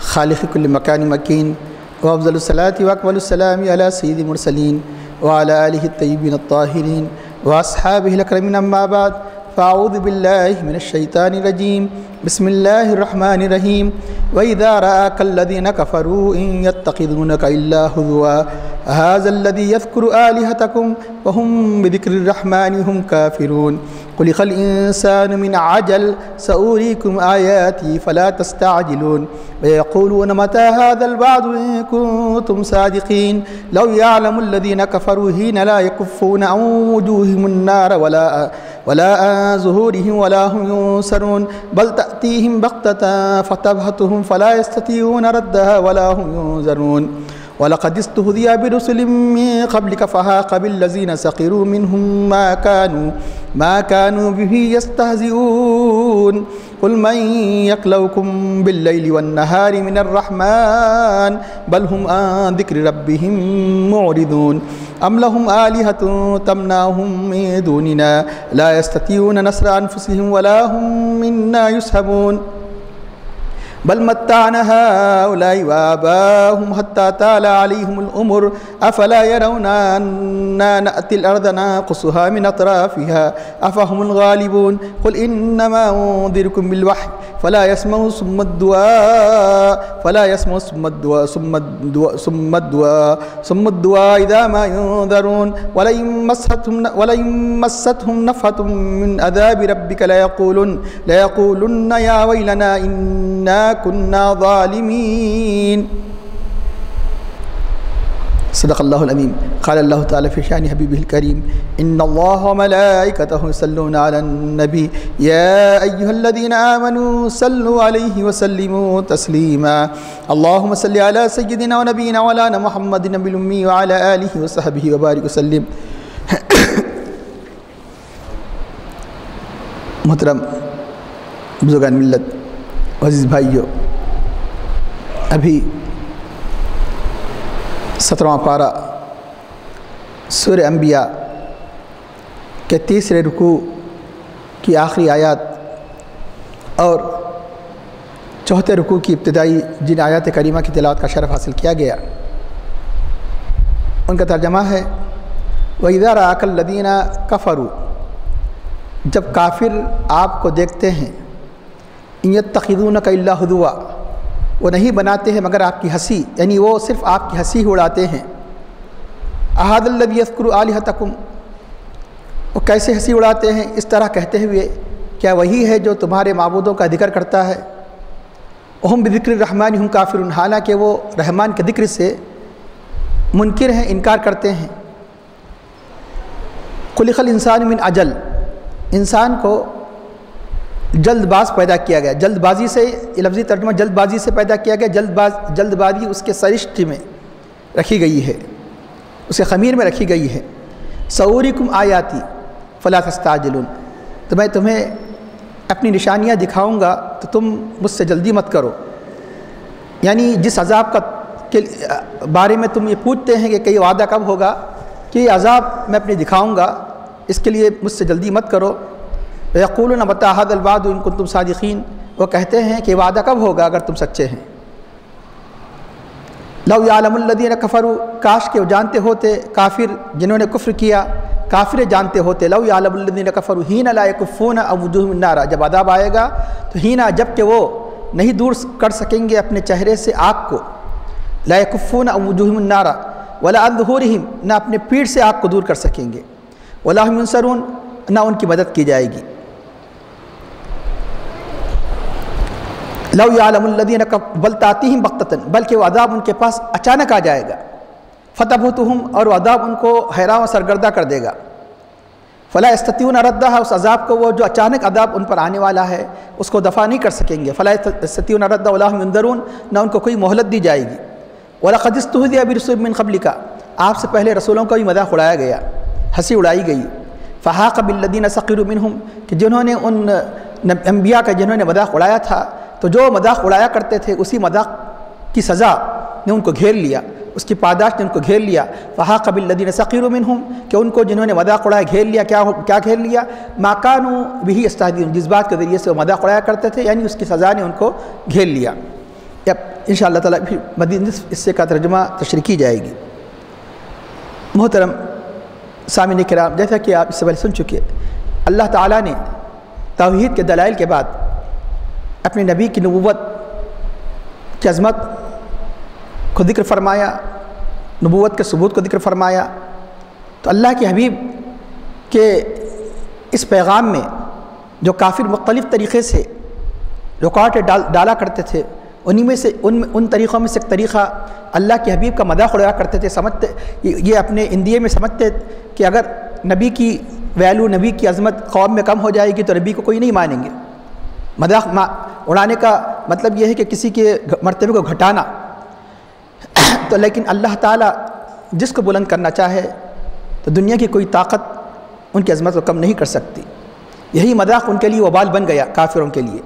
خالق كل مكان مكين، وأفضل الصلاة وأكمل السلام على سيد المرسلين وعلى آله الطيبين الطاهرين وأصحابه الأكرمين. أما بعد، فأعوذ بالله من الشيطان الرجيم. بسم الله الرحمن الرحيم. وإذا رآك الذين كفروا إن يتخذونك إلا هزوا هذا الذي يذكر آلهتكم وهم بذكر الرحمن هم كافرون. خلق الإنسان من عجل سأريكم آياتي فلا تستعجلون. ويقولون متى هذا الوعد إن كنتم صادقين. لو يعلم الذين كفروا حين لا يكفون عن وجوههم النار ولا عن ظهورهم ولا هم ينصرون. بل تأتيهم بغتة فتبهتهم فلا يستطيعون ردها ولا هم ينظرون. وَلَقَدِ اسْتُهْزِئَ بِرُسُلٍ مِّن قَبْلِكَ فَحَاقَ بِالَّذِينَ سَخِرُوا مِنْهُم مَّا كَانُوا بِهِ يَسْتَهْزِئُونَ. قُلْ مَن يَكْلَؤُكُم بِاللَّيْلِ وَالنَّهَارِ مِنَ الرَّحْمَٰنِ بَلْ هُمْ عَن ذِكْرِ رَبِّهِم مُّعْرِضُونَ. أَمْ لَهُمْ آلِهَةٌ تَمْنَعُهُم مِّن دُونِنَا لَا يَسْتَطِيعُونَ نَصْرَ أَنفُسِهِمْ وَلَا هُم مِّنَّا يُصْحَبُونَ. بل متعنا هؤلاء وآباءهم حتى طال عليهم الأمر أفلا يرون أنا نأتي الأرض ننقصها من أطرافها أفهم الغالبون. قل إنما أنذركم بالوحي فلا يسمع صم الدعاء إذا ما ينذرون. ولئن مستهم نفحة من عذاب ربك ليقولن يا ويلنا إنا كنا ظالمين. صدق الله العظيم. قال الله تعالى في شأن حبيبه الكريم: إن الله وملائكته يصلون على النبي يا أيها الذين آمنوا صلوا عليه وسلموا تسليما. اللهم صل على سيدنا ونبينا مولانا محمد النبي الأمي وعلى آله وصحبه وبارك وسلم. محترم بزرگان ملت، عزیز بھائیو، ابھی 17واں پارہ سورہ انبیاء کے تیسرے رکوع کی آخری آیات اور چوتھے رکوع کی ابتدائی جن آیات کریمہ کی تلاوت کا شرف حاصل کیا گیا، ان کا ترجمہ ہے: وَإِذَا رَآكَ الَّذِينَ كَفَرُوا، جب کافر آپ کو دیکھتے ہیں، إِن يَتَّخِذُونَكَ إِلَّا هُزُوًا، وہ نہیں بناتے ہیں مگر آپ کی ہنسی، یعنی وہ صرف آپ کی ہنسی ہی اڑاتے ہیں. أَهَذَا الَّذِي يَذْكُرُ آلِهَتَكُمْ، وہ کیسے ہنسی اڑاتے ہیں؟ اس طرح کہتے ہوئے کیا وہی ہے جو تمہارے معبودوں کا ذکر کرتا ہے؟ وَهُمْ بِذِكْرِ الرَّحْمَٰنِ هُمْ كَافِرُونَ، حالانکہ وہ رحمان کے ذکر سے منکر ہیں، انکار کرتے ہیں. خُلِقَ الْإِنسَانُ مِنْ عَجَلٍ، انسان کو جلد باز پیدا کیا گیا. جلد بازی سے، یہ لفظی ترجمہ جلد بازی سے پیدا کیا گیا. جلد بازی اس کے سرشت میں رکھی گئی ہے، اس کے خمیر میں رکھی گئی ہے. سأریکم آیاتی فلا تستعجلون، تو میں تمہیں اپنی نشانیاں دکھاؤں گا تو تم مجھ سے جلدی مت کرو. یعنی جس عذاب کے بارے میں تم یہ پوچھتے ہیں کہ یہ وعدہ کب ہوگا، کہ یہ عذاب میں اپنے دکھاؤں گا، اس کے لیے مجھ سے جلدی مت کرو. وَيَقُولُونَ مَتَىٰ هَٰذَا الْوَعْدُ إِن كُنتُمْ صَادِقِينَ، وہ کہتے ہیں کہ وعدہ کب ہوگا اگر تم سچے ہیں. لَوْ يَعْلَمُ الَّذِينَ كَفَرُوا، کاش کہ وہ جانتے ہوتے، کافر جنہوں نے کفر کیا، کافر جانتے ہوتے. لَوْ يَعْلَمُ الَّذِينَ كَفَرُوا حِينَ لَا يَكُفُّونَ عَن وُجُوهِهِمُ النَّارَ، جب عذاب آئے گا تو ہینا، جب کہ وہ نہیں دور کر سکیں گے اپنے چہرے سے آگ کو. لَا يَكُفُّونَ عَن وُجُوهِهِمُ النَّارَ وَلَا عَن ظُهُورِهِمْ، نہ اپنے پیٹھ سے آگ کو دور کر سکیں گے. وَلَا هُمْ يُنصَرُونَ، نہ ان کی مدد کی جائے گی. لو يعلم الذين بل تأتيهم بغتة، بلکہ وہ عذاب ان کے پاس اچانک آ جائے گا. فتبهتهم، اور وہ عذاب ان کو حیران و سرگردہ کر دے گا. فلا يستطيعون ردها، اس عذاب کو، وہ جو اچانک عذاب ان پر آنے والا ہے اس کو دفع نہیں کر سکیں گے. فلا يستطيعون ردها ولا هم ينظرون، نہ ان کو کوئی مہلت دی جائے گی. ولقد استهزئ برسل من قبلك، آپ سے پہلے رسولوں کا بھی مذاق اڑایا گیا، ہنسی اڑائی گئی. فحاق بالذين سخروا منهم، کہ جنہوں نے ان انبیاء کا جنہوں نے مذاق اڑایا تھا، تو جو مذاق اڑایا کرتے تھے اسی مذاق کی سزا نے ان کو گھیر لیا، اس کی پاداش نے ان کو گھیر لیا. فحاق بالذین سخروا منہم، کہ ان کو جنہوں نے مذاق اڑایا گھیر لیا. کیا گھیر لیا؟ ما کانوا بہ یستہزئون، جس بات کے ذریعے سے وہ مذاق اڑایا کرتے تھے، یعنی اس کی سزا نے ان کو گھیر لیا. اب انشاءاللہ تعالیٰ پھر مزید اس سے کا ترجمہ تشریح کی جائے گی۔ محترم سامعین کرام، جیسا کہ آپ اس سے پہلے سن چکے، اللہ تعالیٰ نے توحید کے دلائل کے بعد اپنے نبی کی نبوت کی عظمت کو ذکر فرمایا، نبوت کے ثبوت کو ذکر فرمایا۔ تو اللہ کے حبیب کے اس پیغام میں جو کافر مختلف طریقے سے رکاوٹیں ڈالا کرتے تھے، انہی میں سے ان طریقوں میں سے ایک طریقہ اللہ کے حبیب کا مذاق اڑایا کرتے تھے۔ سمجھتے یہ اپنے اندیے میں سمجھتے کہ اگر نبی کی ویلو، نبی کی عظمت قوم میں کم ہو جائے گی تو نبی کو کوئی نہیں مانیں گے۔ مذاق اڑانے کا مطلب یہ ہے کہ کسی کے مرتبے کو گھٹانا۔ تو لیکن اللہ تعالیٰ جس کو بلند کرنا چاہے تو دنیا کی کوئی طاقت ان کی عظمت کو کم نہیں کر سکتی۔ یہی مذاق ان کے لیے وبال بن گیا، کافروں کے لیے۔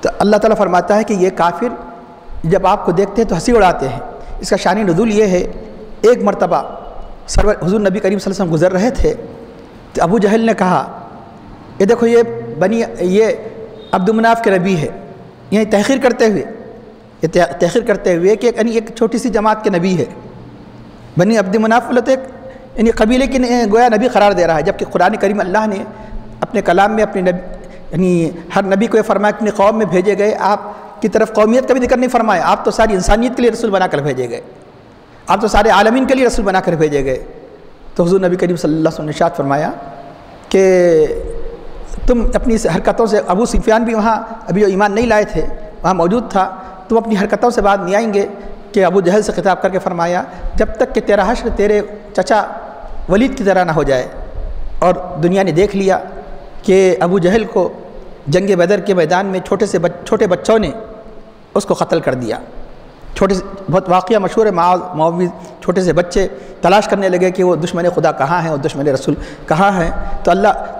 تو اللہ تعالیٰ فرماتا ہے کہ یہ کافر جب آپ کو دیکھتے ہیں تو ہنسی اڑاتے ہیں۔ اس کا شان نزول یہ ہے، ایک مرتبہ سرور حضور نبی کریم صلی اللہ علیہ وسلم گزر رہے تھے تو ابو جہل نے کہا، یہ دیکھو یہ عبد مناف کے نبی ہے، یعنی تحقیر کرتے ہوئے کہ ایک چھوٹی سی جماعت کے نبی ہے۔ بنی عبد مناف یعنی قبیلے کی گویا نبی قرار دے رہا ہے، جبکہ قرآن کریم اللہ نے اپنے کلام میں اپنے نبی یعنی ہر نبی کو یہ فرمایا کہ اپنی قوم میں بھیجے گئے، آپ کی طرف قومیت کا بھی ذکر نہیں فرمایا، آپ تو ساری انسانیت کے لیے رسول بنا کر بھیجے گئے، آپ تو سارے عالمین کے لیے رسول بنا کر بھیجے گئے۔ تو حضور نبی کریم صلی اللہ علیہ وسلم نے ارشاد فرمایا کہ تم اپنی حرکتوں سے، ابو سفیان بھی وہاں ابھی جو ایمان نہیں لائے تھے وہاں موجود تھا، تم اپنی حرکتوں سے بعد نہیں آئیں گے کہ ابو جہل سے خطاب کر کے فرمایا جب تک کہ تیرا حشر تیرے چچا ولید کی طرح نہ ہو جائے۔ اور دنیا نے دیکھ لیا کہ ابو جہل کو جنگ بدر کے میدان میں چھوٹے بچوں نے اس کو قتل کر دیا۔ بہت واقعہ مشہور ہے، معاویہ چھوٹے سے بچے تلاش کرنے لگے کہ وہ دشمن خدا کہاں ہیں اور دشمن رسول کہاں ہیں، تو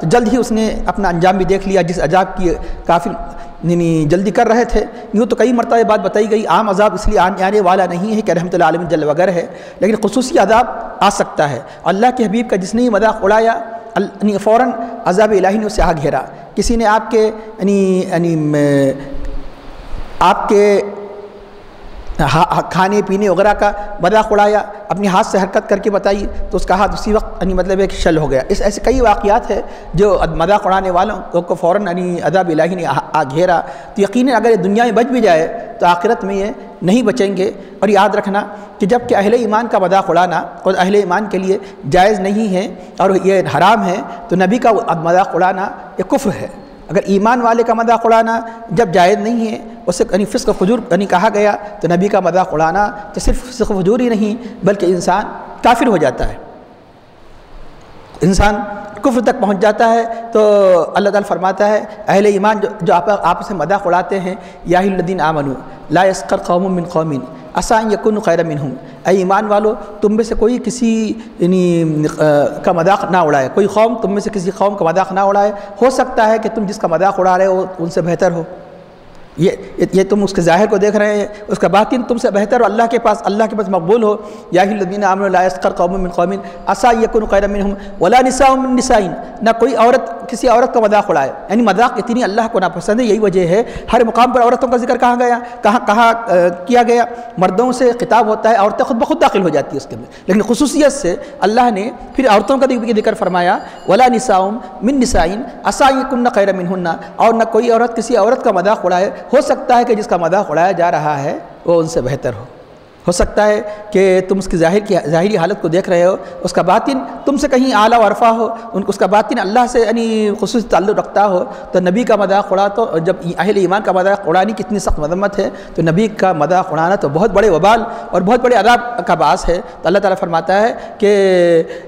جلد ہی اس نے اپنا انجام بھی دیکھ لیا، جس عذاب کی کافر جلدی کر رہے تھے۔ یوں تو کئی مرتبہ بات بتائی گئی، عام عذاب اس لیے آنے والا نہیں ہے کہ رحمت العالمین جل وگر ہے، لیکن خصوصی عذاب آ سکتا ہے۔ اللہ کے حبیب کا جس نے ہی مذاق اڑایا فوراً عذاب الہی نے اسے آ گھیرا۔ کسی نے آپ کے کھانے پینے وغیرہ کا مذاق اڑایا، اپنی ہاتھ سے حرکت کر کے بتائی تو اس کا ہاتھ اسی وقت مطلب ایک شل ہو گیا۔ ایسے کئی واقعات ہیں جو مذاق اڑانے والوں کو فوراً عذاب الہی نے آ گھیرا۔ تو یقیناً اگر یہ دنیا میں بچ بھی جائے تو آخرت میں یہ نہیں بچیں گے۔ اور یاد رکھنا کہ جب کہ اہل ایمان کا مذاق اڑانا اور اہل ایمان کے لیے جائز نہیں ہے اور یہ حرام ہے، تو نبی کا مذاق اڑانا یہ کفر ہے۔ اگر ایمان والے کا مذاق اڑانا جب جائز نہیں ہے، اسے فسق و فجور کہا گیا، تو نبی کا مذاق اڑانا تو صرف فسق و فجور ہی نہیں بلکہ انسان کافر ہو جاتا ہے، انسان کفر تک پہنچ جاتا ہے۔ تو اللہ تعالیٰ فرماتا ہے اہل ایمان جو آپس میں مذاق اڑاتے ہیں، یا ایھا الذین آمنوا لا یسخر قوم من قوم عسیٰ ان یکونوا خیرا منہم، اے ایمان والو تم میں سے کوئی کسی کا مذاق نہ اڑائے، کوئی قوم تم میں سے کسی قوم کا مذاق نہ اڑائے، ہو سکتا ہے کہ تم جس کا مذاق اڑا رہے ہو ان سے بہتر ہو۔ یہ تم اس کے ظاہر کو دیکھ رہے ہیں، اس کا باطن تم سے بہتر ہو، اللہ کے پاس مقبول ہو۔ یا ایھا الذین آمنوا لا یسخر قوم من قوم عسیٰ ان یکونوا خیرا منہم ولا نساء من نساء، نہ کوئی عورت کسی عورت کا مذاق اڑائے، یعنی مذاق اتنی اللہ کو ناپسند ہے۔ یہی وجہ ہے ہر مقام پر عورتوں کا ذکر کہاں کیا گیا، مردوں سے خطاب ہوتا ہے، عورتیں خود بخود داخل ہو جاتی ہے اس کے اندر، لیکن خصوصیت سے اللہ نے پھر عورتوں کا بھی ذکر فرمایا، ولا نساء من نساء عسیٰ ان یکن خیرا منہن، اور نہ کوئی عورت کسی عورت کا مذاق اڑائے، ہو سکتا ہے کہ جس کا مذاق اڑایا جا رہا ہے وہ ان سے بہتر ہو سکتا ہے کہ تم اس کی ظاہری حالت کو دیکھ رہے ہو، اس کا باطن تم سے کہیں اعلیٰ و عرفہ ہو، اس کا باطن اللہ سے خصوصی تعلق رکھتا ہو۔ تو نبی کا مذاق اڑا تو جب اہل ایمان کا مذاق اڑانے کی اتنی سخت مذمت ہے تو نبی کا مذاق اڑانا تو بہت بڑے وبال اور بہت بڑے عذاب کا باعث ہے۔ تو اللہ تعالیٰ فرماتا ہے کہ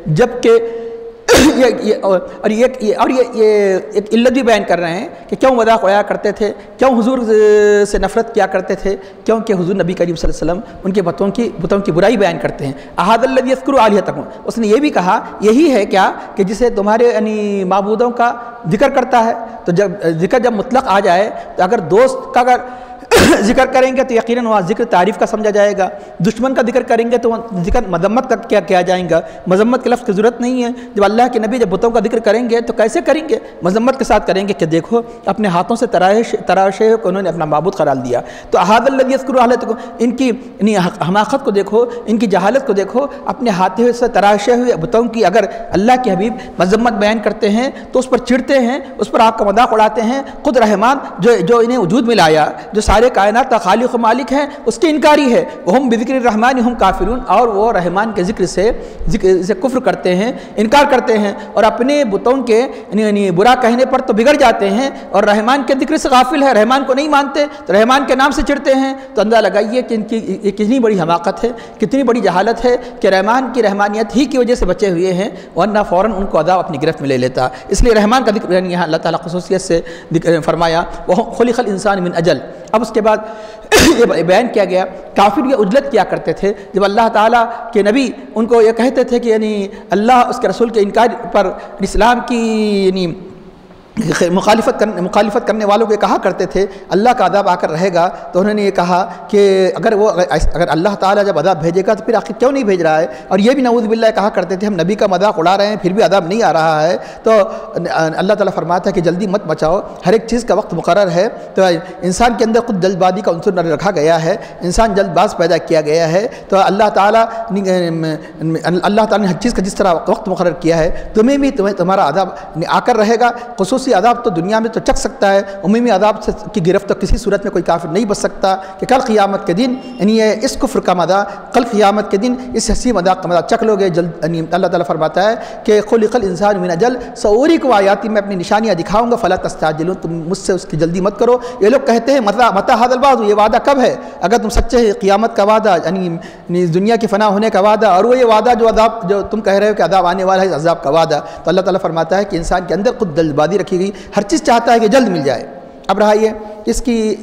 جب کہ یہ ایک علت بھی بیان کر رہے ہیں کہ کیوں مذاق اڑایا کرتے تھے، کیوں حضور سے نفرت کیا کرتے تھے، کیونکہ حضور نبی کریم صلی اللہ علیہ وسلم ان کے بتوں کی برائی بیان کرتے ہیں۔ احد الذی یذکر آلہتکم، اس نے یہ بھی کہا یہی ہے کیا کہ جسے تمہارے معبودوں کا ذکر کرتا ہے، تو جب ذکر مطلق آ جائے تو اگر دوست کا ذکر کریں گے تو یقیناً وہاں ذکر تعریف کا سمجھا جائے گا، دشمن کا ذکر کریں گے تو وہاں ذکر مذمت کا کیا جائیں گا، مذمت کے لفظ کی ضرورت نہیں ہے۔ جب اللہ کے نبی جب بتوں کا ذکر کریں گے تو کیسے کریں گے؟ مذمت کے ساتھ کریں گے کہ دیکھو اپنے ہاتھوں سے تراشے کو انہوں نے اپنا معبود قرار دیا۔ تو احاد الذی یذکر اہلتکم، ان کی حماقت کو دیکھو، ان کی جہالت کو دیکھو، اپنے ہاتھوں سے تراشے ہوئے بتوں کی اگر اللہ کے حبیب مذمت بیان کرتے ہیں تو اس پر چڑھتے ہیں، اس پر آپ کا مذاق اڑاتے ہیں۔ خود رحمان جو انہیں وجود میں لایا، جو سارے کائنات کا خالق و مالک ہے، اس کے انکاری ہے۔ وہم بذکر الرحمن ہم کافرون، اور وہ رحمان کے ذکر سے کفر کرتے ہیں، انکار کرتے ہیں، اور اپنے بتوں کے برا کہنے پر تو بگڑ جاتے ہیں، اور رحمان کے ذکر سے غافل ہے، رحمان کو نہیں مانتے تو رحمان کے نام سے چڑھتے ہیں۔ تو اندازہ لگائیے کہ ان کی یہ کتنی بڑی حماقت ہے، کتنی بڑی جہالت ہے کہ رحمان کی رحمانیت ہی کی وجہ سے بچے ہوئے ہیں، ورنہ فوراً ان کو عذاب اپنی گرفت میں لے لیتا۔ اس لیے رحمان کا ذکر یہاں اللہ تعالیٰ خصوصیت سے فرمایا وہ خلق الانسان من اجل۔ اب اس کے بعد یہ بیان کیا گیا کافر یہ عجلت کیا کرتے تھے جب اللہ تعالیٰ کے نبی ان کو یہ کہتے تھے کہ اللہ اس کے رسول کے انکار پر اسلام کی مخالفت کرنے والوں کو یہ کہا کرتے تھے اللہ کا عذاب آ کر رہے گا، تو انہوں نے یہ کہا کہ اگر اللہ تعالیٰ جب عذاب بھیجے گا تو پھر آخر کیوں نہیں بھیج رہا ہے؟ اور یہ بھی نعوذ باللہ کہا کرتے تھے ہم نبی کا مذاق اڑا رہے ہیں پھر بھی عذاب نہیں آ رہا ہے۔ تو اللہ تعالیٰ فرماتا ہے کہ جلدی مت بچاؤ، ہر ایک چیز کا وقت مقرر ہے۔ تو انسان کے اندر خود جلد بازی کا عنصر نہ رکھا گیا ہے، انسان جلد باز پیدا کیا گیا ہے۔ تو اللہ تعالیٰ نے ہر چیز کا جس طرح وقت مقرر کیا ہے تمہیں بھی تمہارا عذاب آ کر رہے گا۔ خصوصی عذاب تو دنیا میں تو چک سکتا ہے، عمومی عذاب کی گرفت تو کسی صورت میں کوئی کافر نہیں بچ سکتا کہ کل قیامت کے دن اس کفر کا مزہ، کل قیامت کے دن اس حسی مذاق کا مزہ چک لو گے۔ اللہ تعالیٰ فرماتا ہے کہ خلق الانسان من اجل سأوریکم آیاتی، میں اپنی نشانیاں دکھاؤں گا فلا تستعجلون، تم مجھ سے اس کی جلدی مت کرو۔ یہ لوگ کہتے ہیں متی ھذا الوعد، یہ وعدہ کب ہے؟ اگر تم سچے ہیں قیامت کا وعدہ یعنی دنیا کے فنا ہونے کا وعدہ، اور وہ یہ وعدہ جو تم کہہ رہے ہو کہ عذاب آنے والا ہے عذاب کا وعدہ، تو اللہ تعالیٰ فرماتا ہے کہ انسان کے اندر خود جلد بازی رکھی گئی، ہر چیز چاہتا ہے کہ جلد مل جائے۔ اب رہا یہ اس کی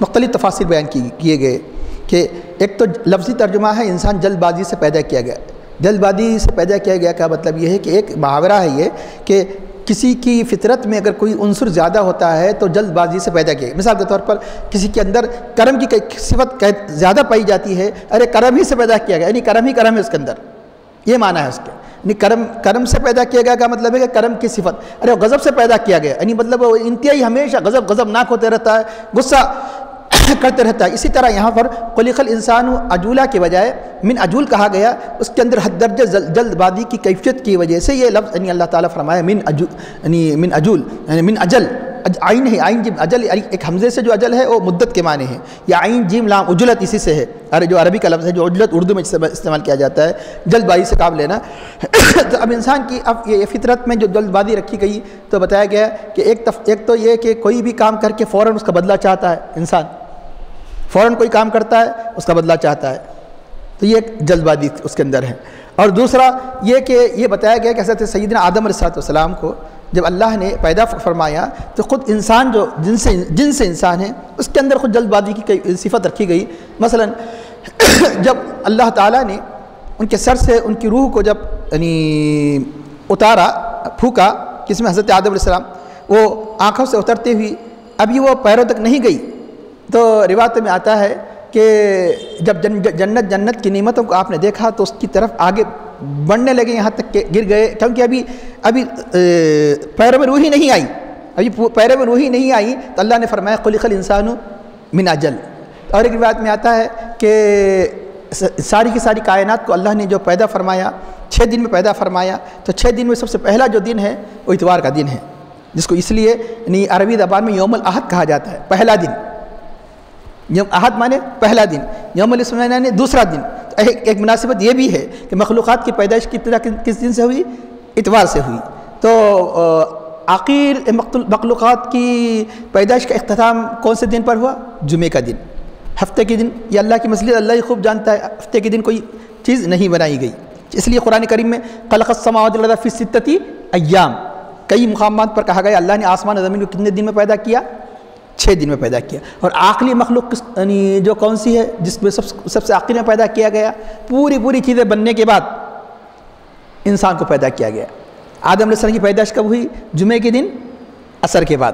مختلف تفاسیر بیان کیے گئے کہ ایک تو لفظی ترجمہ ہے انسان جلد بازی سے پیدا کیا گیا۔ جلد بازی سے پیدا کیا گیا کا مطلب یہ ہے کہ ایک محاورہ ہے یہ کہ کسی کی فطرت میں اگر کوئی عنصر زیادہ ہوتا ہے تو جلد بازی سے پیدا کیا گیا۔ مثال کے طور پر کسی کے اندر کرم کی صفت زیادہ پائی جاتی ہے، ارے کرم ہی سے پیدا کیا گیا، یعنی کرم ہے اس کے اندر، یہ معنی ہے اس کے۔ یعنی کرم سے پیدا کیا گیا کا مطلب ہے کہ کرم کی صفت، ارے غضب سے پیدا کیا گیا، یعنی مطلب انتہائی ہمیشہ غضب ناک ہوتے رہتا ہے، غصہ کرتے رہتا ہے۔ اسی طرح یہاں پر خلق الانسان عجولا کے بجائے من عجول کہا گیا، اس کے اندر حد درجہ جلد بازی کی کیفیت کی وجہ سے یہ لفظ یعنی اللہ تعالیٰ فرمایا من عجول یعنی من اجل، عین ہے، عین جیم اجل، ایک حمزے سے جو اجل ہے وہ مدت کے معنی ہے، یا عین جیم لام عجلت اسی سے ہے، جو عربی کا لفظ ہے جو عجلت اردو میں استعمال کیا جاتا ہے جلد بازی سے کام لینا۔ تو اب انسان کی اب یہ فطرت میں جو جلد بازی رکھی گئی تو بتایا گیا کہ ایک تو یہ کہ کوئی بھی کام کر کے فوراً اس کا بدلہ چاہتا ہے، انسان فوراً کوئی کام کرتا ہے اس کا بدلہ چاہتا ہے، تو یہ ایک جلد بازی اس کے اندر ہے۔ اور دوسرا یہ کہ یہ بتایا گیا کہ حضرت سیدنا آدم علیہ السلام کو جب اللہ نے پیدا فرمایا تو خود انسان جو جن سے انسان ہے اس کے اندر خود جلد بازی کی صفت رکھی گئی۔ مثلا جب اللہ تعالیٰ نے ان کے سر سے ان کی روح کو جب اتارا، پھونکا، کس میں حضرت آدم علیہ السلام، وہ آنکھوں سے اترتے ہوئی ابھی وہ پیروں تک نہیں گئی، تو روایت میں آتا ہے کہ جب جنت کی نعمتوں کو آپ نے دیکھا تو اس کی طرف آگے بڑھنے لگے یہاں تک کہ گر گئے، کیونکہ ابھی پیروں میں روح ہی نہیں آئی، تو اللہ نے فرمایا خلق الانسان من اجل۔ اور ایک روایت میں آتا ہے کہ ساری کی ساری کائنات کو اللہ نے جو پیدا فرمایا 6 دن میں پیدا فرمایا، تو 6 دن میں سب سے پہلا جو دن ہے وہ اتوار کا دن ہے، جس کو اس لیے عربی زبان میں یوم الاحد کہا جاتا ہے، پہلا دن۔ یوم احد مانے پہلا دن، یوم الاثنین نے دوسرا دن۔ ایک مناسبت یہ بھی ہے کہ مخلوقات کی پیدائش کی ابتدا کس دن سے ہوئی؟ اتوار سے ہوئی۔ تو آخر مخلوقات کی پیدائش کا اختتام کون سے دن پر ہوا؟ جمعے کا دن، ہفتے کے دن۔ یہ اللہ کی مصلحت اللہ ہی خوب جانتا ہے، ہفتے کے دن کوئی چیز نہیں بنائی گئی، اس لیے قرآن کریم میں خلق السماوات والارض فی 6 ایام کئی مقامات پر کہا گیا اللہ نے آسمان و زمین کو کتنے دن میں پیدا کیا؟ 6 دن میں پیدا کیا۔ اور آخری مخلوق جو کون سی ہے جس میں سب سے آخر میں پیدا کیا گیا؟ پوری چیزیں بننے کے بعد انسان کو پیدا کیا گیا۔ آدم علیہ السلام کی پیدائش کب ہوئی؟ جمعے کے دن عصر کے بعد۔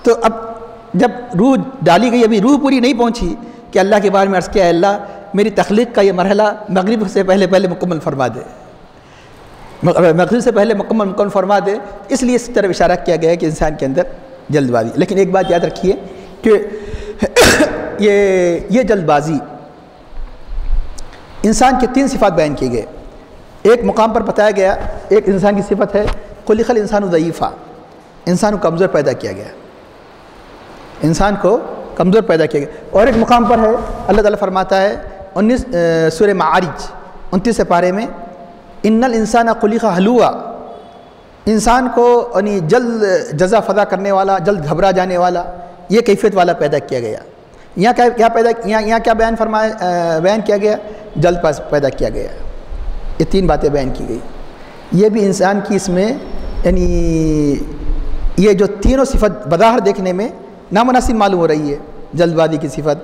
تو اب جب روح ڈالی گئی ابھی روح پوری نہیں پہنچی کہ اللہ کے بارے میں عرض کیا، اللہ میری تخلیق کا یہ مرحلہ مغرب سے پہلے مکمل فرما دے، مغرب سے پہلے مکمل فرما دے. اس لیے اس طرح اشارہ کیا گیا ہے کہ انسان کے اندر جلد بازی. لیکن ایک بات یاد رکھیے کہ یہ جلد بازی انسان کے 3 صفات بیان کیے گئے. ایک مقام پر بتایا گیا، ایک انسان کی صفت ہے خلق الانسان ضعیفا، انسان کو کمزور پیدا کیا گیا، انسان کو کمزور پیدا کیا گیا. اور ایک مقام پر ہے اللہ تعالیٰ فرماتا ہے 19 سورہ معارج 29 پارے میں، ان الانسان خلق ہلوعا، انسان کو یعنی جلد جزا فضا کرنے والا، جلد گھبرا جانے والا، یہ کیفیت والا پیدا کیا گیا. یہاں کیا بیان کیا گیا؟ جلد پیدا کیا گیا. یہ 3 باتیں بیان کی گئی. یہ بھی انسان کی اس میں یعنی یہ جو تینوں صفت بظاہر دیکھنے میں نامناسب معلوم ہو رہی ہے. جلد بازی کی صفت،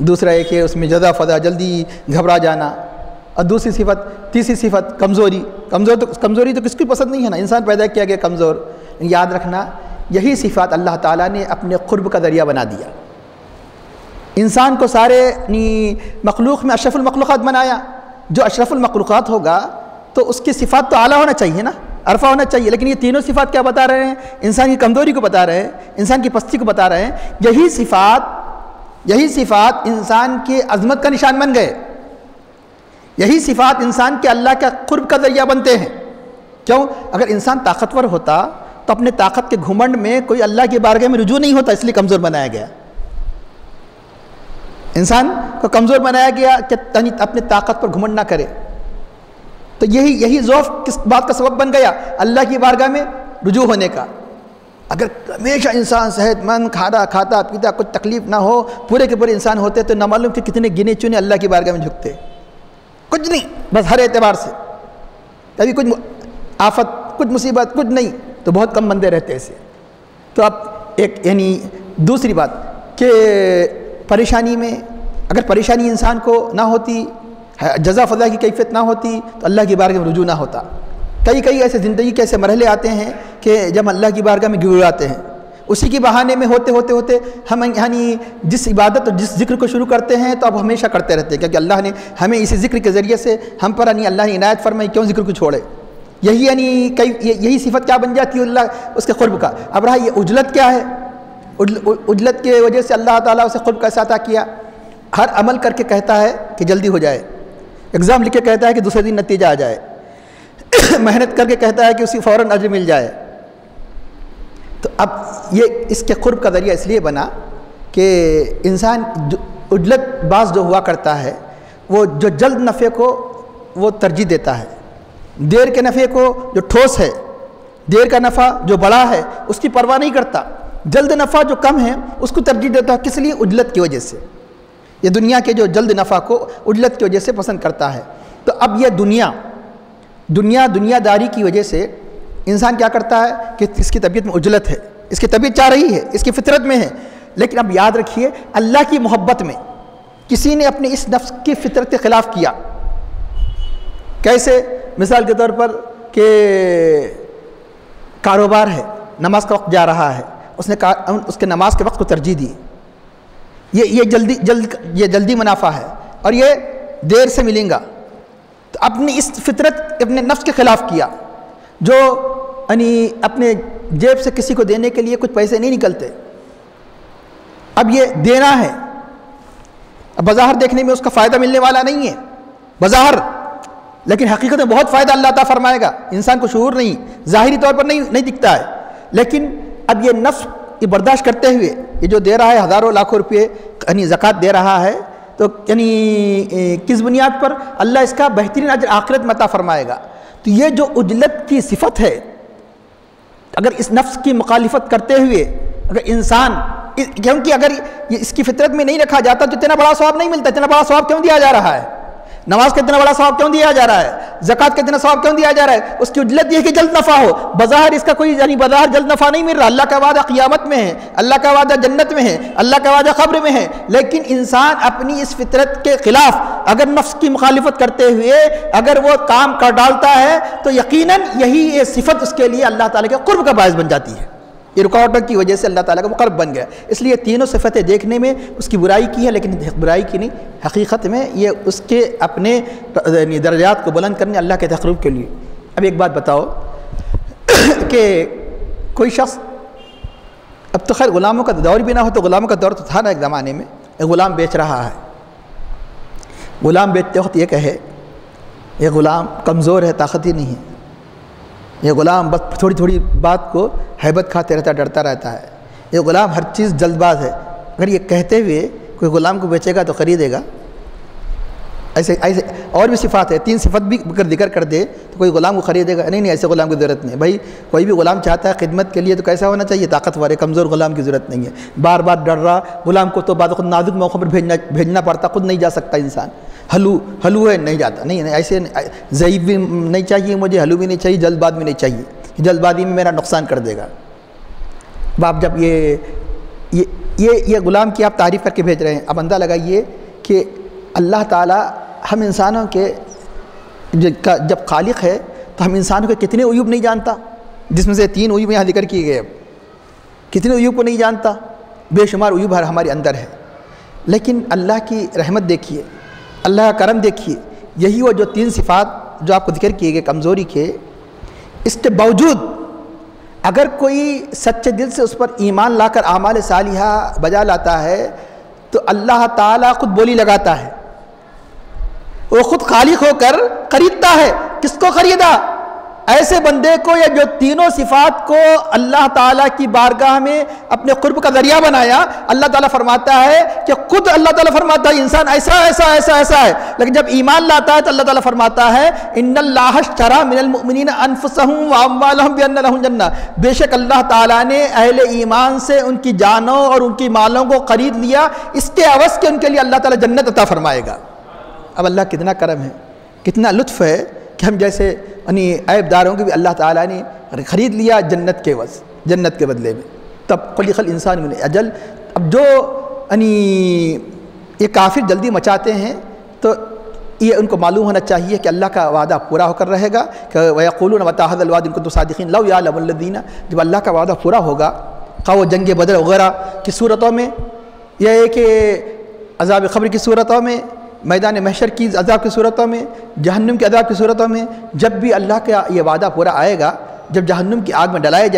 دوسرا ایک ہے اس میں جزا فضا، جلدی گھبرا جانا، اور دوسری صفت، تیسری صفت کمزوری تو کس کو پسند نہیں ہے نا، انسان پیدا کیا گیا کمزور. یاد رکھنا یہی صفات اللہ تعالیٰ نے اپنے قرب کا ذریعہ بنا دیا. انسان کو سارے مخلوق میں اشرف المخلوقات بنایا. جو اشرف المخلوقات ہوگا تو اس کی صفات تو اعلیٰ ہونا چاہیے نا، عرفہ ہونا چاہیے. لیکن یہ تینوں صفات کیا بتا رہے ہیں؟ انسان کی کمزوری کو بتا رہے ہیں، انسان کی پستی کو بتا رہے ہیں. یہی صفات انسان کی عظمت کا نشان بن گئے. یہی صفات انسان کے اللہ کا قرب کا ذریعہ بنتے ہیں. کیوں؟ اگر انسان طاقتور ہوتا تو اپنے طاقت کے گھمنڈ میں کوئی اللہ کی بارگاہ میں رجوع نہیں ہوتا، اس لیے کمزور بنایا گیا. انسان کو کمزور بنایا گیا کہ اپنے طاقت پر گھمنڈ نہ کرے. تو یہی ضعف کس بات کا سبب بن گیا؟ اللہ کی بارگاہ میں رجوع ہونے کا. اگر ہمیشہ انسان صحت مند کھاتا پیتا کچھ تکلیف نہ ہو، پورے کے پورے انسان ہوتے تو نہ معلوم کہ کتنے گنے چنے اللہ کی بارگاہ میں جھکتے. کچھ نہیں، بس ہر اعتبار سے کبھی کچھ آفت، کچھ مصیبت، کچھ نہیں، تو بہت کم بندے رہتے ایسے. تو اب ایک یعنی دوسری بات کہ پریشانی میں اگر پریشانی انسان کو نہ ہوتی، جزا فضا کی کیفیت نہ ہوتی تو اللہ کی بارگاہ میں رجوع نہ ہوتا. کئی ایسے زندگی کے ایسے مرحلے آتے ہیں کہ جب اللہ کی بارگاہ میں گڑگڑاتے ہیں، اسی کے بہانے میں ہوتے ہم یعنی جس عبادت اور جس ذکر کو شروع کرتے ہیں تو اب ہمیشہ کرتے رہتے ہیں، کیونکہ اللہ نے ہمیں اسی ذکر کے ذریعے سے ہم پر یعنی اللہ نے عنایت فرمائی، کیوں ذکر کو چھوڑے. یہی صفت کیا بن جاتی ہے اللہ اس کے قرب کا. اب رہا یہ عجلت کیا ہے؟ عجلت کی وجہ سے اللہ تعالیٰ اسے قرب کا عطا کیا. ہر عمل کر کے کہتا ہے کہ جلدی ہو جائے، ایگزام لکھ کے کہتا ہے کہ دوسرے دن نتیجہ آ جائے، محنت کر کے کہتا ہے کہ اسی فوراً اجر مل جائے. تو اب یہ اس کے قرب کا ذریعہ اس لیے بنا کہ انسان عجلت بعض جو ہوا کرتا ہے وہ جو جلد نفع کو وہ ترجیح دیتا ہے، دیر کے نفع کو جو ٹھوس ہے، دیر کا نفع جو بڑا ہے اس کی پرواہ نہیں کرتا، جلد نفع جو کم ہے اس کو ترجیح دیتا ہے. کس لیے؟ عجلت کی وجہ سے. یہ دنیا کے جو جلد نفع کو عجلت کی وجہ سے پسند کرتا ہے. تو اب یہ دنیا داری کی وجہ سے انسان کیا کرتا ہے کہ اس کی طبیعت میں عجلت ہے، اس کی طبیعت چاہ رہی ہے، اس کی فطرت میں ہے. لیکن اب یاد رکھیے اللہ کی محبت میں کسی نے اپنے اس نفس کی فطرت کے خلاف کیا. کیسے؟ مثال کے طور پر کہ کاروبار ہے، نماز کا وقت جا رہا ہے، اس نے اس کے نماز کے وقت کو ترجیح دی. یہ جلدی منافع ہے اور یہ دیر سے ملیں گا. تو اپنی اس فطرت اپنے نفس کے خلاف کیا. جو یعنی اپنے جیب سے کسی کو دینے کے لیے کچھ پیسے نہیں نکلتے، اب یہ دینا ہے. اب بظاہر دیکھنے میں اس کا فائدہ ملنے والا نہیں ہے بظاہر، لیکن حقیقت میں بہت فائدہ اللہ تعالیٰ فرمائے گا. انسان کو شعور نہیں، ظاہری طور پر نہیں دکھتا ہے. لیکن اب یہ نفس یہ برداشت کرتے ہوئے یہ جو دے رہا ہے ہزاروں لاکھوں روپے یعنی زکوٰۃ دے رہا ہے، تو یعنی کس بنیاد پر؟ اللہ اس کا بہترین اجر آخرت میں عطا فرمائے گا. تو یہ جو عجلت کی صفت ہے، اگر اس نفس کی مخالفت کرتے ہوئے اگر انسان، کیونکہ اگر یہ اس کی فطرت میں نہیں رکھا جاتا تو اتنا بڑا ثواب نہیں ملتا. اتنا بڑا ثواب کیوں دیا جا رہا ہے؟ نماز کا اتنا بڑا ثواب کیوں دیا جا رہا ہے؟ زکوٰۃ کا اتنا ثواب کیوں دیا جا رہا ہے؟ اس کی عجلت یہ ہے کہ جلد نفع ہو. بظاہر اس کا کوئی یعنی بظاہر جلد نفع نہیں مل رہا. اللہ کا وعدہ قیامت میں ہے، اللہ کا وعدہ جنت میں ہے، اللہ کا وعدہ قبر میں ہے. لیکن انسان اپنی اس فطرت کے خلاف اگر نفس کی مخالفت کرتے ہوئے اگر وہ کام کر ڈالتا ہے تو یقیناً یہی صفت اس کے لیے اللہ تعالیٰ کے قرب کا باعث بن جاتی ہے. یہ رکاوٹوں کی وجہ سے اللہ تعالیٰ کا مقرب بن گیا. اس لیے تینوں صفتیں دیکھنے میں اس کی برائی کی ہے، لیکن برائی کی نہیں، حقیقت میں یہ اس کے اپنے درجات کو بلند کرنے اللہ کے تقرب کے لیے. اب ایک بات بتاؤ کہ کوئی شخص، اب تو خیر غلاموں کا دور بھی نہ ہو تو غلاموں کا دور تو تھا نا ایک زمانے میں، ایک غلام بیچ رہا ہے. غلام بیچتے وقت یہ کہے یہ غلام کمزور ہے، طاقت ہی نہیں ہے، یہ غلام بس تھوڑی تھوڑی بات کو ہیبت کھاتے رہتا، ڈرتا رہتا ہے، یہ غلام ہر چیز جلد باز ہے. اگر یہ کہتے ہوئے کوئی غلام کو بیچے گا تو خریدے گا؟ ایسے اور بھی صفات ہے، 3 صفت بھی اگر ذکر کر دے تو کوئی غلام کو خریدے گا؟ نہیں، ایسے غلام کی ضرورت نہیں. بھائی کوئی بھی غلام چاہتا ہے خدمت کے لیے تو کیسا ہونا چاہیے؟ طاقتور ہے. کمزور غلام کی ضرورت نہیں ہے. بار بار ڈر رہا غلام کو تو بعد خود نازک موقع پر بھیجنا پڑتا، خود نہیں جا سکتا انسان. ہلو ہے، نہیں جاتا. نہیں ایسے ضعیف بھی نہیں چاہیے مجھے، ہلو بھی نہیں چاہیے، جلد باز بھی نہیں چاہیے، جلد بازی میں میرا نقصان کر دے گا. باپ جب یہ غلام کی آپ تعریف کر کے بھیج رہے ہیں، اب اندازہ لگائیے کہ اللہ تعالیٰ ہم انسانوں کے جب خالق ہے تو ہم انسانوں کے کتنے عیوب نہیں جانتا، جس میں سے 3 عیوب یہاں ذکر کیے گئے. اب کتنے عیوب کو نہیں جانتا، بے شمار عیوب ہمارے اندر ہے. لیکن اللہ کی رحمت دیکھیے، اللہ کا کرم دیکھیے، یہی وہ جو 3 صفات جو آپ کو ذکر کیے گئے کمزوری کے، اس کے باوجود اگر کوئی سچے دل سے اس پر ایمان لا کر اعمال صالحہ بجا لاتا ہے تو اللہ تعالیٰ خود بولی لگاتا ہے، وہ خود خالق ہو کر خریدتا ہے. کس کو خریدا؟ ایسے بندے کو یا جو تینوں صفات کو اللہ تعالیٰ کی بارگاہ میں اپنے قرب کا ذریعہ بنایا. اللہ تعالیٰ فرماتا ہے کہ خود اللہ تعالیٰ فرماتا ہے انسان ایسا ایسا ایسا ایسا ہے، لیکن جب ایمان لاتا ہے تو اللہ تعالیٰ فرماتا ہے ان اللہ اشتری من المؤمنین انفسهم واموالهم بان لهم جنہ، بے شک اللہ تعالیٰ نے اہل ایمان سے ان کی جانوں اور ان کی مالوں کو خرید لیا، اس کے عوض کے ان کے لیے اللہ تعالیٰ جنت عطا فرمائے گا. اب اللہ کتنا کرم ہے، کتنا لطف ہے کہ ہم جیسے عیب داروں کے بھی اللہ تعالیٰ نے خرید لیا جنت کے عوض، جنت کے بدلے میں. تب خلق الانسان من اجل. اب جو یہ کافر جلدی مچاتے ہیں تو یہ ان کو معلوم ہونا چاہیے کہ اللہ کا وعدہ پورا ہو کر رہے گا. کہ وَيَقُولُونَ مَتَىٰ هَٰذَا الْوَعْدُ إِن كُنتُمْ صَادِقِينَ لَوْ يَعْلَمُ الَّذِينَ، جب اللہ کا وعدہ پورا ہوگا، خواہ وہ جنگ بدر وغیرہ کی صورتوں میں، یا ہے کہ عذاب قبر کی صورتوں میں، میدان محشر کی عذاب کی صورتوں میں، جہنم کے عذاب کی صورتوں میں، جب بھی اللہ کا یہ وعدہ پورا آئے گا، جب جہنم کی آگ میں ڈالے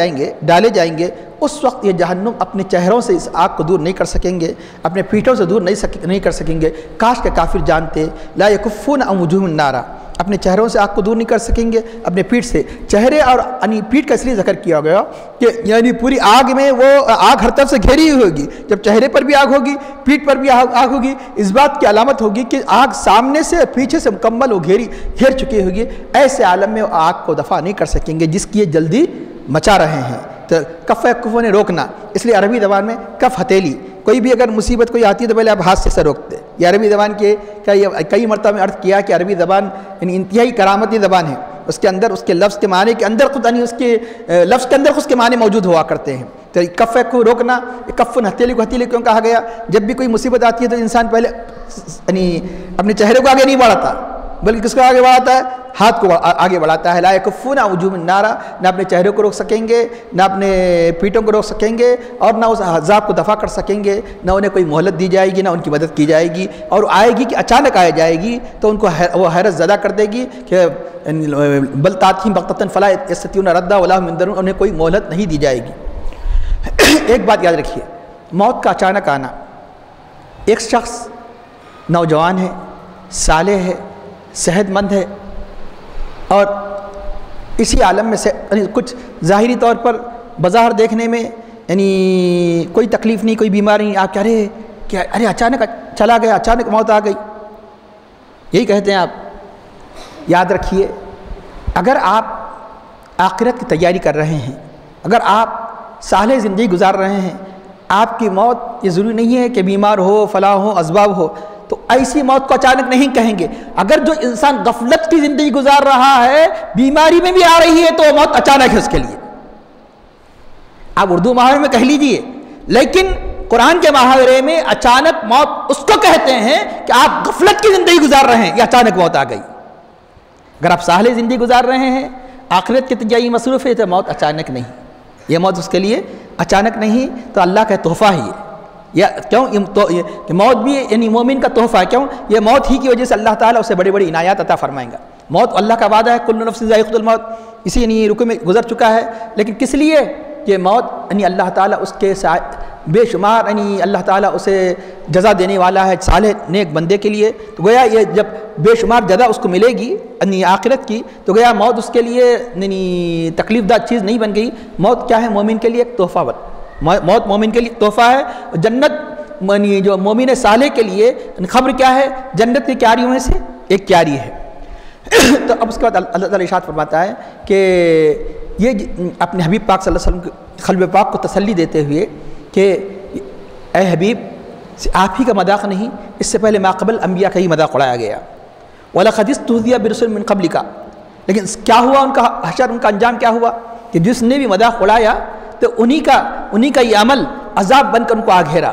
جائیں گے، اس وقت یہ جہنم اپنے چہروں سے اس آگ کو دور نہیں کر سکیں گے، اپنے پیٹھوں سے دور نہیں کر سکیں گے. کاش کے کافر جانتے لا یکفون عن وجوہہم النار، اپنے چہروں سے آگ کو دور نہیں کر سکیں گے، اپنے پیٹھ سے. چہرے اور پیٹھ کا اس لیے ذکر کیا گیا کہ یعنی پوری آگ میں وہ آگ ہر طرف سے گھیری ہوئی ہوگی. جب چہرے پر بھی آگ ہوگی، پیٹھ پر بھی آگ ہوگی، اس بات کی علامت ہوگی کہ آگ سامنے سے پیچھے سے مکمل وہ گھیر چکی ہوگی. ایسے عالم میں وہ آگ کو دفع نہیں کر سکیں گے جس کی یہ جلدی مچا رہے ہیں. تو کف کفوں نے روکنا، اس لیے عربی زبان میں کف ہتھیلی، کوئی بھی اگر مصیبت کوئی آتی ہے تو پہلے آپ ہاتھ سے روکتے. یہ عربی زبان کے کئی مرتبہ میں عرض کیا کہ عربی زبان یعنی انتہائی کرامتی زبان ہے. اس کے اندر اس کے لفظ کے معنی کے اندر خود یعنی اس کے لفظ کے اندر اس کے معنی موجود ہوا کرتے ہیں. تو کف کو روکنا، کف ہتھیلی کو ہتھیلی کیوں کہا گیا؟ جب بھی کوئی مصیبت آتی ہے تو انسان پہلے یعنی اپنے چہرے کو آگے نہیں بڑھاتا، بلکہ کس کو آگے بڑھاتا ہے؟ ہاتھ کو آگے بڑھاتا ہے. لا یکفون عن وجوہہم النار، نہ اپنے چہرے کو روک سکیں گے، نہ اپنے پیٹوں کو روک سکیں گے، اور نہ اس عذاب کو دفع کر سکیں گے، نہ انہیں کوئی مہلت دی جائے گی، نہ ان کی مدد کی جائے گی. اور آئے گی کہ اچانک آ جائے گی تو ان کو وہ حیرت زدہ کر دے گی کہ بل تأتیہم بغتۃ فلا یستطیعون ردہ ولا ھم ینظرون، انہیں کوئی مہلت نہیں دی جائے گی. ایک بات یاد رکھیے، موت کا اچانک آنا. ایک شخص نوجوان ہے، صالح ہے، صحت مند ہے، اور اسی عالم میں سے کچھ ظاہری طور پر بظاہر دیکھنے میں یعنی کوئی تکلیف نہیں، کوئی بیماری نہیں. آپ کہہ رہے ہیں کہ ارے اچانک چلا گیا، اچانک موت آ گئی. یہی کہتے ہیں آپ. یاد رکھیے، اگر آپ آخرت کی تیاری کر رہے ہیں، اگر آپ صالح زندگی گزار رہے ہیں، آپ کی موت یہ ضروری نہیں ہے کہ بیمار ہو، فلاں ہو، اسباب ہو، تو ایسی موت کو اچانک نہیں کہیں گے. اگر جو انسان غفلت کی زندگی گزار رہا ہے، بیماری میں بھی آ رہی ہے، تو موت اچانک ہے اس کے لیے. آپ اردو محاورے میں کہہ لیجئے، لیکن قرآن کے محاورے میں اچانک موت اس کو کہتے ہیں کہ آپ غفلت کی زندگی گزار رہے ہیں، یہ اچانک موت آ گئی. اگر آپ صالح زندگی گزار رہے ہیں، آخرت کی تیاری مصروف ہے، تو موت اچانک نہیں. یہ موت اس کے لیے اچانک نہیں تو اللہ کا تحفہ ہی ہے. یا کیوں یہ موت بھی یعنی مومن کا تحفہ ہے. کیوں؟ یہ موت ہی کی وجہ سے اللہ تعالیٰ اسے بڑی بڑی عنایات عطا فرمائیں گا. موت اللہ کا وعدہ ہے، کل نفس ذائقۃ الموت، اسی یعنی رکو میں گزر چکا ہے. لیکن کس لیے کہ موت یعنی اللہ تعالیٰ اس کے بے شمار یعنی اللہ تعالیٰ اسے جزا دینے والا ہے صالح نیک بندے کے لیے. تو گویا یہ جب بے شمار جزا اس کو ملے گی یعنی آخرت کی، تو گویا موت اس کے لیے یعنی تکلیف دہ چیز نہیں بن گئی. موت کیا ہے؟ مومن کے لیے ایک تحفہ موت مومن کے لیے تحفہ ہے. جنت یعنی جو مومن صالح کے لیے خبر کیا ہے؟ جنت کی کیاریوں میں سے ایک کیاری ہے. تو اب اس کے بعد اللہ تعالیٰ ارشاد فرماتا ہے کہ یہ اپنے حبیب پاک صلی اللہ علیہ وسلم کے قلب پاک کو تسلی دیتے ہوئے کہ اے حبیب آپ ہی کا مذاق نہیں، اس سے پہلے ما قبل انبیاء کا ہی مذاق اڑایا گیا. وَلَقَدِ اسْتُهْزِئَ بِرُسُلٍ مِّن قَبْلِكَ، لیکن کیا ہوا ان کا حشر، ان کا انجام کیا ہوا کہ جس نے بھی مذاق اڑایا تو انہی کا یہ عمل عذاب بن کر ان کو آ گھیرا.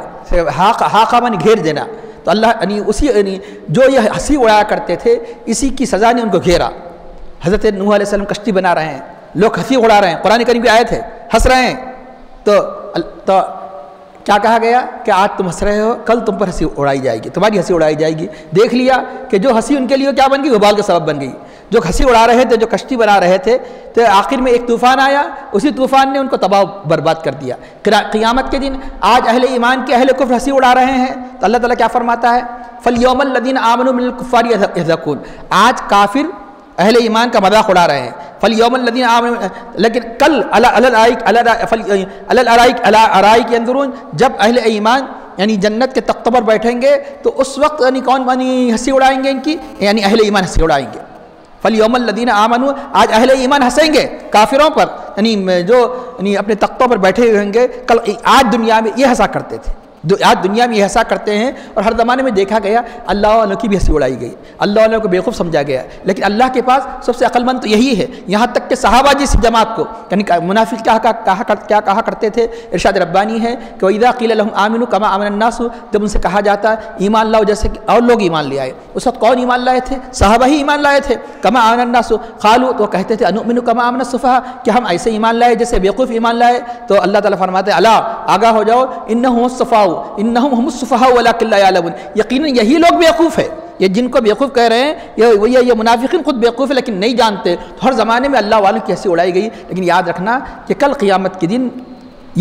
ہاقہ من گھیر دینا. تو اللہ یعنی اسی یعنی جو یہ ہنسی اڑایا کرتے تھے اسی کی سزا نے ان کو گھیرا. حضرت نوح علیہ السلام کشتی بنا رہے ہیں، لوگ ہنسی اڑا رہے ہیں، قرآن کریم کی آیت ہے، ہنس رہے ہیں. تو کیا کہا گیا کہ آج تم ہنس رہے ہو، کل تم پر ہنسی اڑائی جائے گی، تمہاری ہنسی اڑائی جائے گی. دیکھ لیا کہ جو ہنسی ان کے لیے کیا بن گئی؟ وبال کا سبب بن گئی. جو ہنسی اڑا رہے تھے، جو کشتی بنا رہے تھے، تو آخر میں ایک طوفان آیا، اسی طوفان نے ان کو تباہ برباد کر دیا. قیامت کے دن آج اہل ایمان کے اہل کفر ہنسی اڑا رہے ہیں تو اللہ تعالیٰ کیا فرماتا ہے؟ فَالْيَوْمَ الَّذِينَ آمَنُوا مِنَ الْكُفَّارِ يَضْحَكُونَ. آج کافر اہل ایمان کا مذاق اڑا رہے ہیں. فَالْيَوْمَ الَّذِينَ آمَنُوا، لیکن کل عَلَى الْأَرَائِكِ يَنظُرُونَ، جب اہل ایمان یعنی جنت کے تختوں پر بیٹھیں گے تو اس وقت یعنی کون ہنسی اڑائیں گے ان کی؟ یعنی اہل ایمان ہنسی اڑائیں گے. فَالْيَوْمَ الَّذِينَ آمَنُوا، آج اہل ایمان ہنسیں گے کافروں پر، یعنی جو یعنی اپنے تختوں پر بیٹھے ہوئے ہوں گے. آج دنیا میں یہ ہنسا کرتے تھے، آج دنیا میں یہ ہنسا کرتے ہیں. اور ہر زمانے میں دیکھا گیا اللہ والوں کی بھی ہنسی اڑائی گئی، اللہ والوں کو بیوقوف سمجھا گیا. لیکن اللہ کے پاس سب سے عقل مند تو یہی ہے. یہاں تک کہ صحابہ جس جماعت کو یعنی منافق کیا کہا کرتے تھے؟ ارشاد ربانی ہے کہ وَإِذَا قِيلَ لَهُمْ آمِنُوا كَمَا آمَنَ النَّاسُ، جب ان سے کہا جاتا ہے ایمان لاؤ جیسے کہ اور لوگ ایمان لے آئے. اس وقت کون ایمان لائے تھے؟ صحابہ ہی ایمان لائے تھے. كَمَا آمَنَ النَّاسُ قالوا، تو کہتے تھے أَنُؤْمِنُ كَمَا آمَنَ السُّفَهَاءُ، کہ ہم ایسے ایمان لائے جیسے بیوقوف ایمان لائے. تو اللہ تعالیٰ فرماتے ہیں الا، آگاہ ہو جاؤ، إِنَّهُمْ هُمُ السُّفَهَاءُ وَلَكِنْ لَا يَعْلَمُونَ، یقیناً یہی لوگ بیوقوف ہے. یہ جن کو بیوقوف کہہ رہے ہیں یہ منافقین خود بیوقوف ہے لیکن نہیں جانتے. تو ہر زمانے میں اللہ والوں کی ہنسی اڑائی گئی. لیکن یاد رکھنا کہ کل قیامت کے دن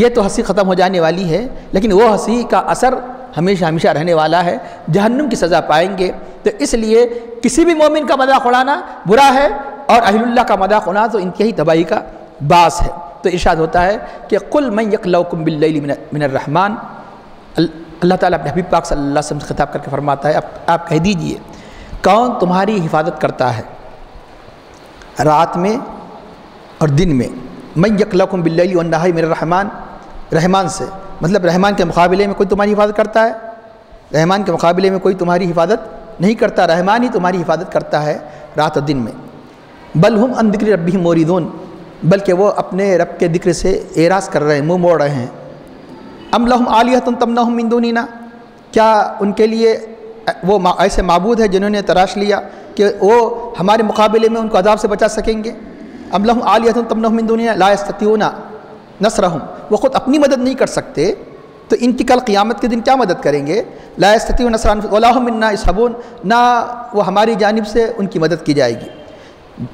یہ تو ہنسی ختم ہو جانے والی ہے، لیکن وہ ہنسی کا اثر ہمیشہ ہمیشہ رہنے والا ہے. جہنم کی سزا پائیں گے. تو اس لیے کسی بھی مومن کا مذاق اڑانا برا ہے، اور اہل اللہ کا مذاق اڑانا تو انتہائی تباہی کا باعث ہے. تو ارشاد ہوتا ہے کہ قل من یکلؤکم باللیل من الرحمن. اللہ تعالیٰ اپنے حبیب پاک صلی اللہ علیہ وسلم سے خطاب کر کے فرماتا ہے آپ کہہ دیجئے کون تمہاری حفاظت کرتا ہے رات میں اور دن میں؟ من یکلؤکم باللیل والنہار من الرحمن، رحمان سے مطلب رحمان کے مقابلے میں کوئی تمہاری حفاظت کرتا ہے؟ رحمان کے مقابلے میں کوئی تمہاری حفاظت نہیں کرتا. رحمان ہی تمہاری حفاظت کرتا ہے رات اور دن میں. بل ہم عن ذکر ربہم موردون، بلکہ وہ اپنے رب کے ذکر سے اعراض کر رہے ہیں، منہ موڑ رہے ہیں. ام لہم آلیہۃ تمنعہم من دوننا، کیا ان کے لیے وہ ایسے معبود ہے جنہوں نے تراش لیا کہ وہ ہمارے مقابلے میں ان کو عذاب سے بچا سکیں گے؟ ام لہم آلیہۃ تمنعہم من دوننا لا یستطیعون نصرہم، وہ خود اپنی مدد نہیں کر سکتے تو ان کی کل قیامت کے دن کیا مدد کریں گے؟ لا یستطیعون نصر ولا ہم منا یصحبون، نہ وہ ہماری جانب سے ان کی مدد کی جائے گی.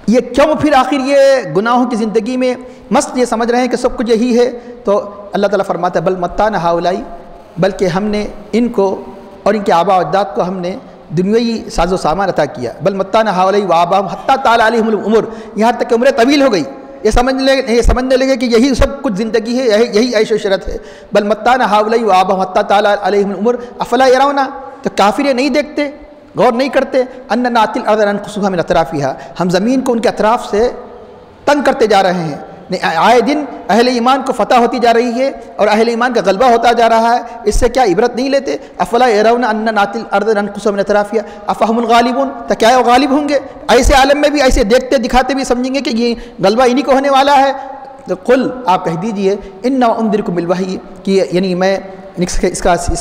یہ کیوں پھر آخر یہ گناہوں کی زندگی میں مست یہ سمجھ رہے ہیں کہ سب کچھ یہی ہے؟ تو اللہ تعالیٰ فرماتا ہے بل متعنا ہؤلاء، بلکہ ہم نے ان کو اور ان کے آباء و اجداد کو ہم نے دنیاوی ساز و سامان عطا کیا. بل متعنا ہؤلاء وآباءہم حتیٰ طال علیہم العمر، یہاں تک کہ عمریں طویل ہو گئی. یہ سمجھنے لگے کہ یہی سب کچھ زندگی ہے، یہی عیش و عشرت ہے. بل متعنا ہؤلاء وآباءہم حتیٰ طال علیہم العمر افلا یرون، تو کافر یہ نہیں دیکھتے، غور نہیں کرتے ان ناتی الارض ننقصها من اطرافها، ہم زمین کو ان کے اطراف سے تنگ کرتے جا رہے ہیں. آئے دن اہل ایمان کو فتح ہوتی جا رہی ہے اور اہل ایمان کا غلبہ ہوتا جا رہا ہے. اس سے کیا عبرت نہیں لیتے؟ افلا يرون ان ناتی الارض ننقصها من اطرافها افهم الغالبون، تو کیا وہ غالب ہوں گے؟ ایسے عالم میں بھی ایسے دیکھتے دکھاتے بھی سمجھیں گے کہ یہ غلبہ انہی کو ہونے والا ہے. تو قل، آپ کہہ دیجئے انما انذرکم بالوحی، کہ یعنی میں اس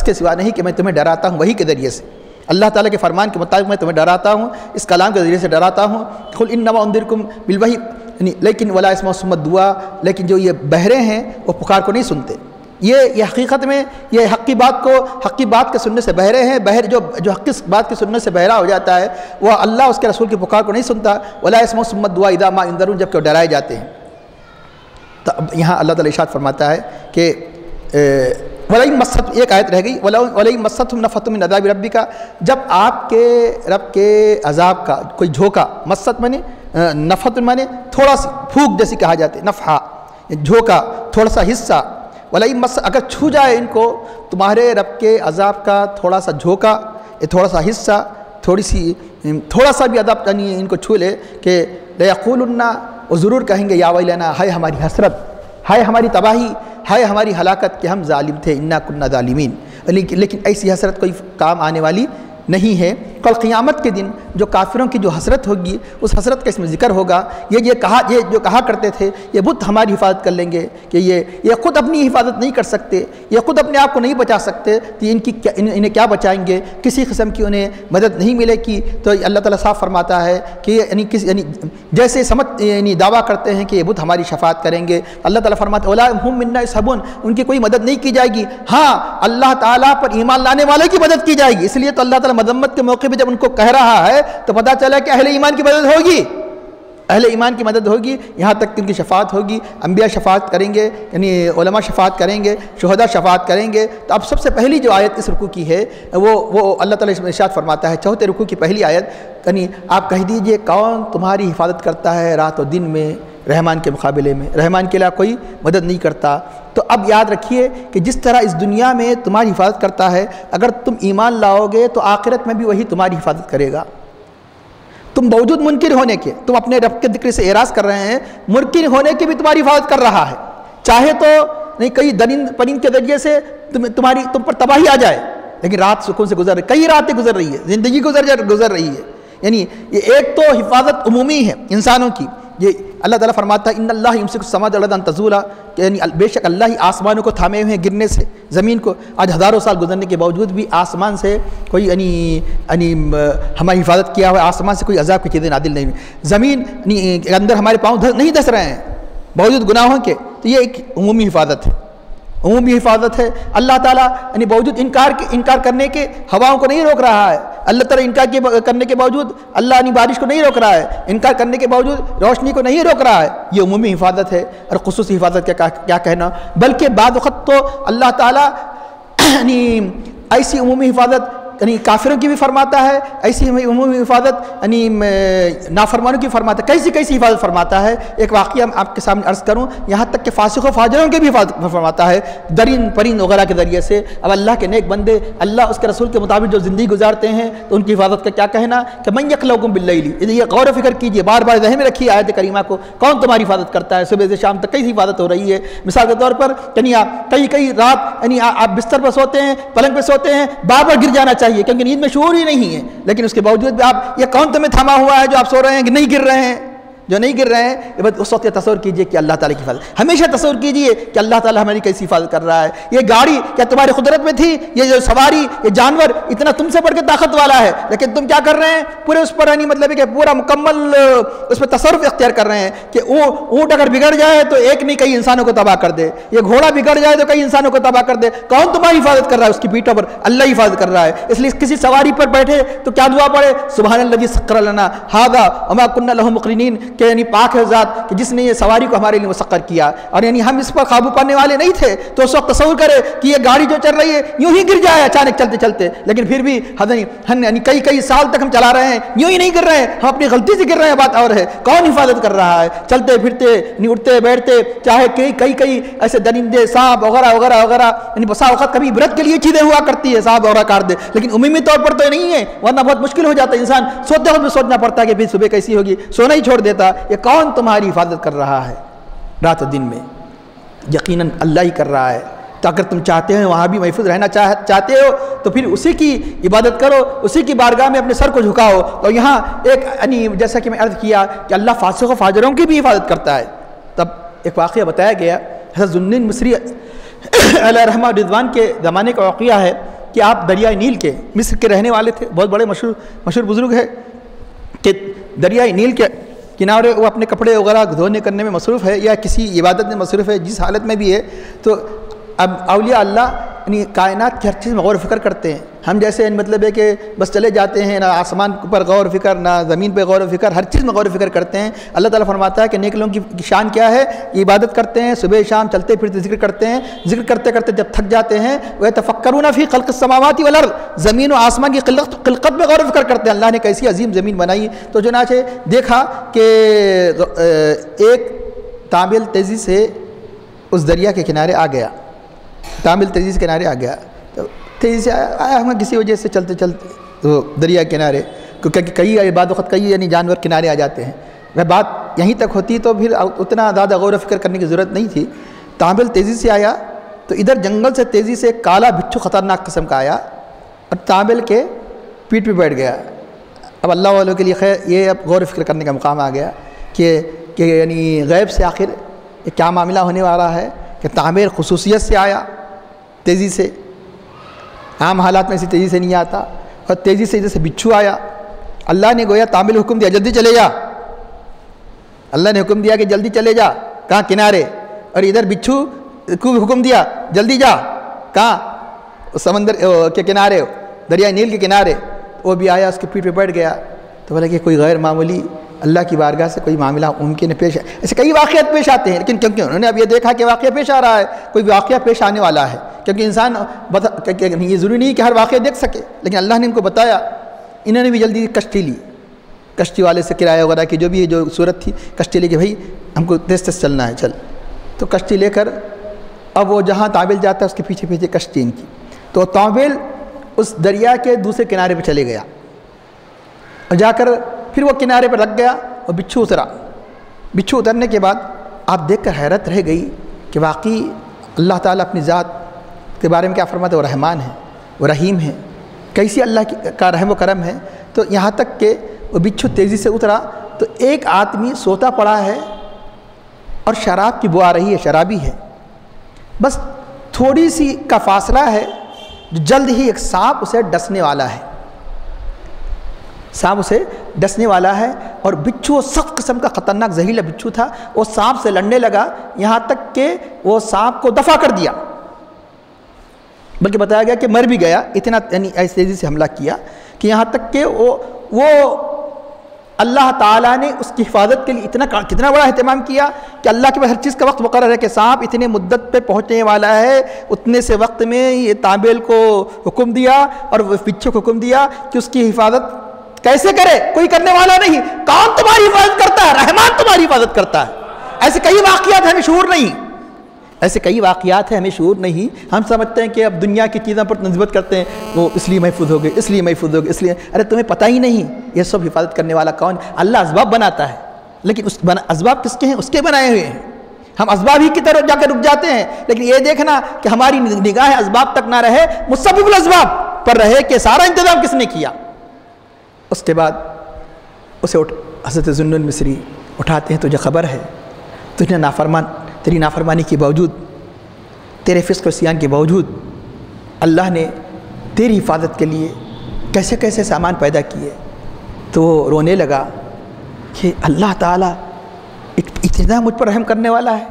کے سوا نہیں کہ میں تمہیں ڈراتا ہوں وحی کے ذریعے سے، اللہ تعالیٰ کے فرمان کے مطابق میں تمہیں ڈراتا ہوں، اس کلام کے ذریعے سے ڈراتا ہوں. قل انما انذرکم بالوحی لیکن ولا اسمع ثم دعا، لیکن جو یہ بہرے ہیں وہ پکار کو نہیں سنتے. یہ حقیقت میں یہ حقی بات کے سننے سے بہرے ہیں. جو حقی بات کے سننے سے بہرا ہو جاتا ہے وہ اللہ اس کے رسول کی پکار کو نہیں سنتا. ولا اسمع ثم دعا اذا ما انذرون، جب کہ وہ ڈرائے جاتے ہیں. تو اب یہاں اللہ تعالی ارشاد فرماتا ہے کہ وَلَئِن مَسَّتْ، ایک آیت رہ گئی، وَلَئِن مَسَّتْهُمْ نَفَحَةٌ مِّنْ عَذَابِ رَبِّكَ، جب آپ کے رب کے عذاب کا کوئی جھونکا، مست مانے نفحۃ مانے تھوڑا سی پھونک جیسی کہا جاتے، نفحہ جھونکا، تھوڑا سا حصہ. وَلَئِن مَسَّ، اگر چھو جائے ان کو تمہارے رب کے عذاب کا تھوڑا سا جھونکا، تھوڑا سا حصہ، تھوڑا سا بھی عذاب یعنی ان کو چھو لے کہ لَيَقُولُنَّ، وہ ضرور کہیں گے یا ویلنا، ہائے ہماری حسرت، ہائے ہماری تباہی، ہائے ہماری ہلاکت کہ ہم ظالم تھے، انا کننا ظالمین. لیکن ایسی حسرت کوئی کام آنے والی نہیں ہے. کل قیامت کے دن جو کافروں کی جو حسرت ہوگی اس حسرت کا اس میں ذکر ہوگا. یہ جو کہا کرتے تھے یہ بت ہماری حفاظت کر لیں گے، کہ یہ خود اپنی حفاظت نہیں کر سکتے، یہ خود اپنے آپ کو نہیں بچا سکتے، تو انہیں کیا بچائیں گے؟ کسی قسم کی انہیں مدد نہیں ملے گی. تو اللہ تعالیٰ صاف فرماتا ہے کہ جیسے دعویٰ کرتے ہیں کہ یہ بت ہماری شفاعت کریں گے، اللہ تعالیٰ فرماتا ہے اولئک ھم منا یصحبون، ان کی کوئی مدد نہیں کی جائے گی. ہاں اللہ تعالیٰ پر ایمان لانے والے کی مدد کی جائے گی. اس لیے تو اللہ تعالیٰ مذمت کے موقع پہ جب ان کو کہہ رہا ہے تو پتہ چلا کہ اہل ایمان کی مدد ہوگی، اہل ایمان کی مدد ہوگی، یہاں تک کہ ان کی شفاعت ہوگی. انبیاء شفاعت کریں گے، یعنی علماء شفاعت کریں گے، شہداء شفاعت کریں گے. تو اب سب سے پہلی جو آیت اس رکوع کی ہے وہ اللہ تعالیٰ اس میں ارشاد فرماتا ہے، چوتھے رکوع کی پہلی آیت، یعنی آپ کہہ دیجئے کون تمہاری حفاظت کرتا ہے رات و دن میں رحمان کے مقابلے میں؟ رحمان کے علاوہ کوئی مدد نہیں کرتا. تو اب یاد رکھیے کہ جس طرح اس دنیا میں تمہاری حفاظت کرتا ہے، اگر تم ایمان لاؤ گے تو آخرت میں بھی وہی تمہاری حفاظت کرے گا. تم باوجود منکر ہونے کے، تم اپنے رب کے ذکر سے اعراض کر رہے ہیں، منکر ہونے کے بھی تمہاری حفاظت کر رہا ہے. چاہے تو نہیں کئی درند پرند کے ذریعے سے تم پر تباہی آ جائے، لیکن رات سکون سے گزر رہی، کئی راتیں گزر رہی ہے، زندگی گزر رہی ہے. یعنی یہ ایک تو حفاظت عمومی ہے انسانوں کی. یہ اللہ تعالیٰ فرماتا ہے ان اللہ یمسک السماوات والارض ان تزولا، کہ یعنی بے شک اللہ ہی آسمانوں کو تھامے ہوئے ہیں گرنے سے، زمین کو. آج ہزاروں سال گزرنے کے باوجود بھی آسمان سے کوئی یعنی ہماری حفاظت کیا ہوا ہے، آسمان سے کوئی عذاب کی چیزیں نازل نہیں ہوئی، زمین کے اندر ہمارے پاؤں نہیں دھس رہے ہیں باوجود گناہوں کے. تو یہ ایک عمومی حفاظت ہے، عمومی حفاظت ہے. اللہ تعالیٰ یعنی باوجود انکار کرنے کے ہواؤں کو نہیں روک رہا ہے. اللہ تعالیٰ انکار کرنے کے باوجود اللہ بارش کو نہیں روک رہا ہے، انکار کرنے کے باوجود روشنی کو نہیں روک رہا ہے. یہ عمومی حفاظت ہے. اور خصوصی حفاظت کیا کہنا، بلکہ بعض وقت تو اللہ تعالیٰ یعنی ایسی عمومی حفاظت یعنی کافروں کی بھی فرماتا ہے، ایسی عمومی حفاظت یعنی نافرمانوں کی فرماتا ہے. کیسی حفاظت فرماتا ہے. ایک واقعہ آپ کے سامنے عرض کروں، یہاں تک کہ فاسق و فاجروں کی بھی حفاظت فرماتا ہے درند پرند وغیرہ کے ذریعے سے. اب اللہ کے نیک بندے اللہ اس کے رسول کے مطابق جو زندگی گزارتے ہیں تو ان کی حفاظت کا کیا کہنا کہ من یکلؤکم باللیل. یہ غور و فکر کیجئے، بار بار ذہن میں رکھیے آیت کریمہ کو، کون تمہاری حفاظت کرتا ہے؟ صبح سے شام تک کیسی حفاظت ہو رہی ہے. مثال کے طور پر یعنی کئی رات یعنی آپ بستر پر سوتے ہیں، پلنگ پہ سوتے ہیں، بار بار گر جانا چاہیے کیونکہ نیند میں شعور ہی نہیں ہے، لیکن اس کے باوجود بھی آپ یہ کون تمہیں تھما ہوا ہے جو آپ سو رہے ہیں کہ نہیں گر رہے ہیں؟ جو نہیں گر رہے ہیں اس وقت یہ تصور کیجئے کہ اللہ تعالیٰ کی حفاظت. ہمیشہ تصور کیجئے کہ اللہ تعالیٰ ہماری کیسی حفاظت کر رہا ہے. یہ گاڑی کیا تمہاری قدرت میں تھی؟ یہ جو سواری، یہ جانور اتنا تم سے بڑھ کے طاقت والا ہے، لیکن تم کیا کر رہے ہیں؟ پورے اس پر یعنی مطلب ہے کہ پورا مکمل اس پر تصرف اختیار کر رہے ہیں کہ اونٹ اگر بگڑ جائے تو ایک نہیں کئی انسانوں کو تباہ کر دے، یہ گھوڑا بگڑ جائے تو کئی انسانوں کو تباہ کر دے. کون تمہاری حفاظت کر رہا ہے؟ اس کی پیٹھوں پر اللہ حفاظت کر رہا ہے. اس لیے کسی سواری پر بیٹھے تو کیا دعا پڑھے؟ سبحان الذی سخر لنا ھذا وما كنا له مقرنین، کہ یعنی پاک ہے کہ جس نے یہ سواری کو ہمارے لیے مسخر کیا اور یعنی ہم اس پر قابو پانے والے نہیں تھے. تو اس وقت تصور کرے کہ یہ گاڑی جو چل رہی ہے یوں ہی گر جائے اچانک چلتے چلتے، لیکن پھر بھی یعنی کئی سال تک ہم چلا رہے ہیں، یوں ہی نہیں گر رہے ہیں، ہم اپنی غلطی سے گر رہے ہیں، بات اور ہے. کون حفاظت کر رہا ہے؟ چلتے پھرتے اٹھتے بیٹھتے، چاہے کئی ایسے درندے سانپ وغیرہ وغیرہ وغیرہ، یعنی بسا اوقات کبھی عبرت کے لیے چیزیں ہوا کرتی ہے، سانپ وغیرہ کاٹ دے، لیکن عمومی طور پر تو نہیں ہے، ورنہ بہت مشکل ہو جاتا ہے. انسان سوتے وقت بھی سوچنا پڑتا ہے کہ پھر صبح کیسی ہوگی، سونا ہی چھوڑ دیتا. یہ کون تمہاری حفاظت کر رہا ہے رات و دن میں؟ یقیناً اللہ ہی کر رہا ہے. تو اگر تم چاہتے ہیں وہاں بھی محفوظ رہنا چاہتے ہو تو پھر اسی کی عبادت کرو، اسی کی بارگاہ میں اپنے سر کو جھکاؤ. تو یہاں ایک یعنی جیسا کہ میں عرض کیا کہ اللہ فاسق و فاجروں کی بھی حفاظت کرتا ہے. تب ایک واقعہ بتایا گیا، حضرت ذوالنون مصری علیہ رحمہ رضوان کے زمانے کا واقعہ ہے کہ آپ دریائے نیل کے مصر کے رہنے والے تھے، بہت بڑے مشہور بزرگ ہے کہ دریائے نیل کے کنارے وہ اپنے کپڑے وغیرہ دھونے کرنے میں مصروف ہے یا کسی عبادت میں مصروف ہے، جس حالت میں بھی ہے، تو اب اولیاء اللہ یعنی کائنات کی ہر چیز میں غور و فکر کرتے ہیں. ہم جیسے مطلب ہے کہ بس چلے جاتے ہیں، نہ آسمان پر غور و فکر، نہ زمین پہ غور و فکر، ہر چیز میں غور و فکر کرتے ہیں. اللہ تعالیٰ فرماتا ہے کہ نیک لوگوں کی شان کیا ہے، یہ عبادت کرتے ہیں، صبح شام چلتے پھرتے ذکر کرتے ہیں، ذکر کرتے کرتے جب تھک جاتے ہیں وَيَتَفَكَّرُونَ فِي خَلْقِ السَّمَاوَاتِ وَالْأَرْضِ، زمین و آسمان کی خلقت میں غور و فکر کرتے ہیں. اللہ نے کیسی عظیم زمین بنائی. تو چنانچہ دیکھا کہ ایک تابل تیزی سے اس دریا کے کنارے آ گیا، تابل تیزی سے کنارے آ گیا، تو تیزی سے آیا ہم کسی وجہ سے چلتے چلتے تو دریا کنارے، کیونکہ کئی بعض وقت کئی یعنی جانور کنارے آ جاتے ہیں. وہ بات یہیں تک ہوتی تو پھر اتنا زیادہ غور و فکر کرنے کی ضرورت نہیں تھی. تابل تیزی سے آیا تو ادھر جنگل سے تیزی سے ایک کالا بچھو خطرناک قسم کا آیا اور تابل کے پیٹھ پہ بیٹھ گیا. اب اللہ والوں کے لیے خیر یہ اب غور و فکر کرنے کا مقام آ گیا کہ یعنی غیب سے آخر یہ کیا معاملہ ہونے والا ہے کہ تابل خصوصیت سے آیا تیزی سے، عام حالات میں ایسی تیزی سے نہیں آتا، اور تیزی سے جیسے بچھو آیا. اللہ نے گویا تابل حکم دیا جلدی چلے جا، اللہ نے حکم دیا کہ جلدی چلے جا کہاں کنارے، اور ادھر بچھو کو حکم دیا جلدی جا کہاں سمندر کے کنارے، دریائے نیل کے کنارے. وہ بھی آیا، اس کے پیٹھ پہ بیٹھ گیا. تو بولا کہ کوئی غیر معمولی اللہ کی بارگاہ سے کوئی معاملہ ممکن ہے پیش ہے. ایسے کئی واقعات پیش آتے ہیں، لیکن کیونکہ انہوں نے اب یہ دیکھا کہ واقعہ پیش آ رہا ہے، کوئی واقعہ پیش آنے والا ہے، کیونکہ انسان یہ ضروری نہیں کہ ہر واقعہ دیکھ سکے، لیکن اللہ نے ان کو بتایا. انہوں نے بھی جلدی کشتی لی، کشتی والے سے کرایہ وغیرہ کی جو بھی جو صورت تھی، کشتی لے کے بھائی ہم کو تیز تیز چلنا ہے چل. تو کشتی لے کر اب وہ جہاں تابل جاتا ہے اس کے پیچھے پیچھے کشتی ان کی. تو تابل اس دریا کے دوسرے کنارے پہ چلے گیا اور جا کر پھر وہ کنارے پر رکھ گیا اور بچھو اترا. بچھو اترنے کے بعد آپ دیکھ کر حیرت رہ گئی کہ واقعی اللہ تعالیٰ اپنی ذات کے بارے میں کیا فرماتے ہیں، وہ رحمان ہے، وہ رحیم ہے، کیسی اللہ کا رحم و کرم ہے. تو یہاں تک کہ وہ بچھو تیزی سے اترا تو ایک آدمی سوتا پڑا ہے اور شراب کی بو آ رہی ہے، شرابی ہے. بس تھوڑی سی کا فاصلہ ہے، جلد ہی ایک سانپ اسے ڈسنے والا ہے، سانپ اسے ڈسنے والا ہے. اور بچھو سخت قسم کا خطرناک زہریلا بچھو تھا، وہ سانپ سے لڑنے لگا یہاں تک کہ وہ سانپ کو دفع کر دیا، بلکہ بتایا گیا کہ مر بھی گیا. اتنا یعنی ایسی تیزی سے حملہ کیا کہ یہاں تک کہ وہ اللہ تعالیٰ نے اس کی حفاظت کے لیے کتنا بڑا اہتمام کیا کہ اللہ کے پاس ہر چیز کا وقت مقرر ہے کہ سانپ اتنے مدت پہ پہنچنے والا ہے، اتنے سے وقت میں یہ تابل کو حکم دیا اور بچھو کو حکم دیا کہ اس کی حفاظت کیسے کرے، کوئی کرنے والا نہیں. کون تمہاری حفاظت کرتا ہے؟ رحمان تمہاری حفاظت کرتا ہے. ایسے کئی واقعات ہیں، ہمیں شعور نہیں، ایسے کئی واقعات ہیں ہمیں شعور نہیں. ہم سمجھتے ہیں کہ اب دنیا کی چیزوں پر نسبت کرتے ہیں، وہ اس لیے محفوظ ہو گئے، اس لیے محفوظ ہو گئے، اس لیے. ارے تمہیں پتہ ہی نہیں یہ سب حفاظت کرنے والا کون؟ اللہ اسباب بناتا ہے، لیکن اسباب کس کے ہیں؟ اس کے بنائے ہوئے ہیں. ہم اسباب ہی کی طرف جا کے رک جاتے ہیں، لیکن یہ دیکھنا کہ ہماری نگاہ اسباب تک نہ رہے، مسبب الاسباب پر رہے کہ سارا انتظام کس نے کیا. اس کے بعد اسے حضرت ذوالنون مصری اٹھاتے ہیں. تجھے خبر ہے تجھے تیری نافرمانی کے باوجود، تیرے فسق و عصیان کے باوجود اللہ نے تیری حفاظت کے لیے کیسے کیسے سامان پیدا کیے. تو وہ رونے لگا کہ اللہ تعالیٰ اتنا مجھ پر رحم کرنے والا ہے،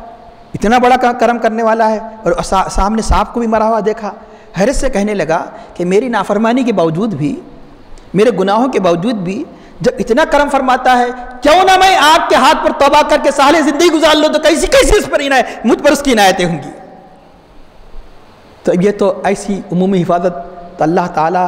اتنا بڑا کرم کرنے والا ہے. اور سامنے سانپ کو بھی مرا ہوا دیکھا. حیرت سے کہنے لگا کہ میری نافرمانی کے باوجود بھی، میرے گناہوں کے باوجود بھی جب اتنا کرم فرماتا ہے، کیوں نہ میں آپ کے ہاتھ پر توبہ کر کے سالے زندگی گزار لوں تو کیسی اس پر مجھ پر اس کی عنایتیں ہوں گی. تو یہ تو ایسی عمومی حفاظت تو اللہ تعالیٰ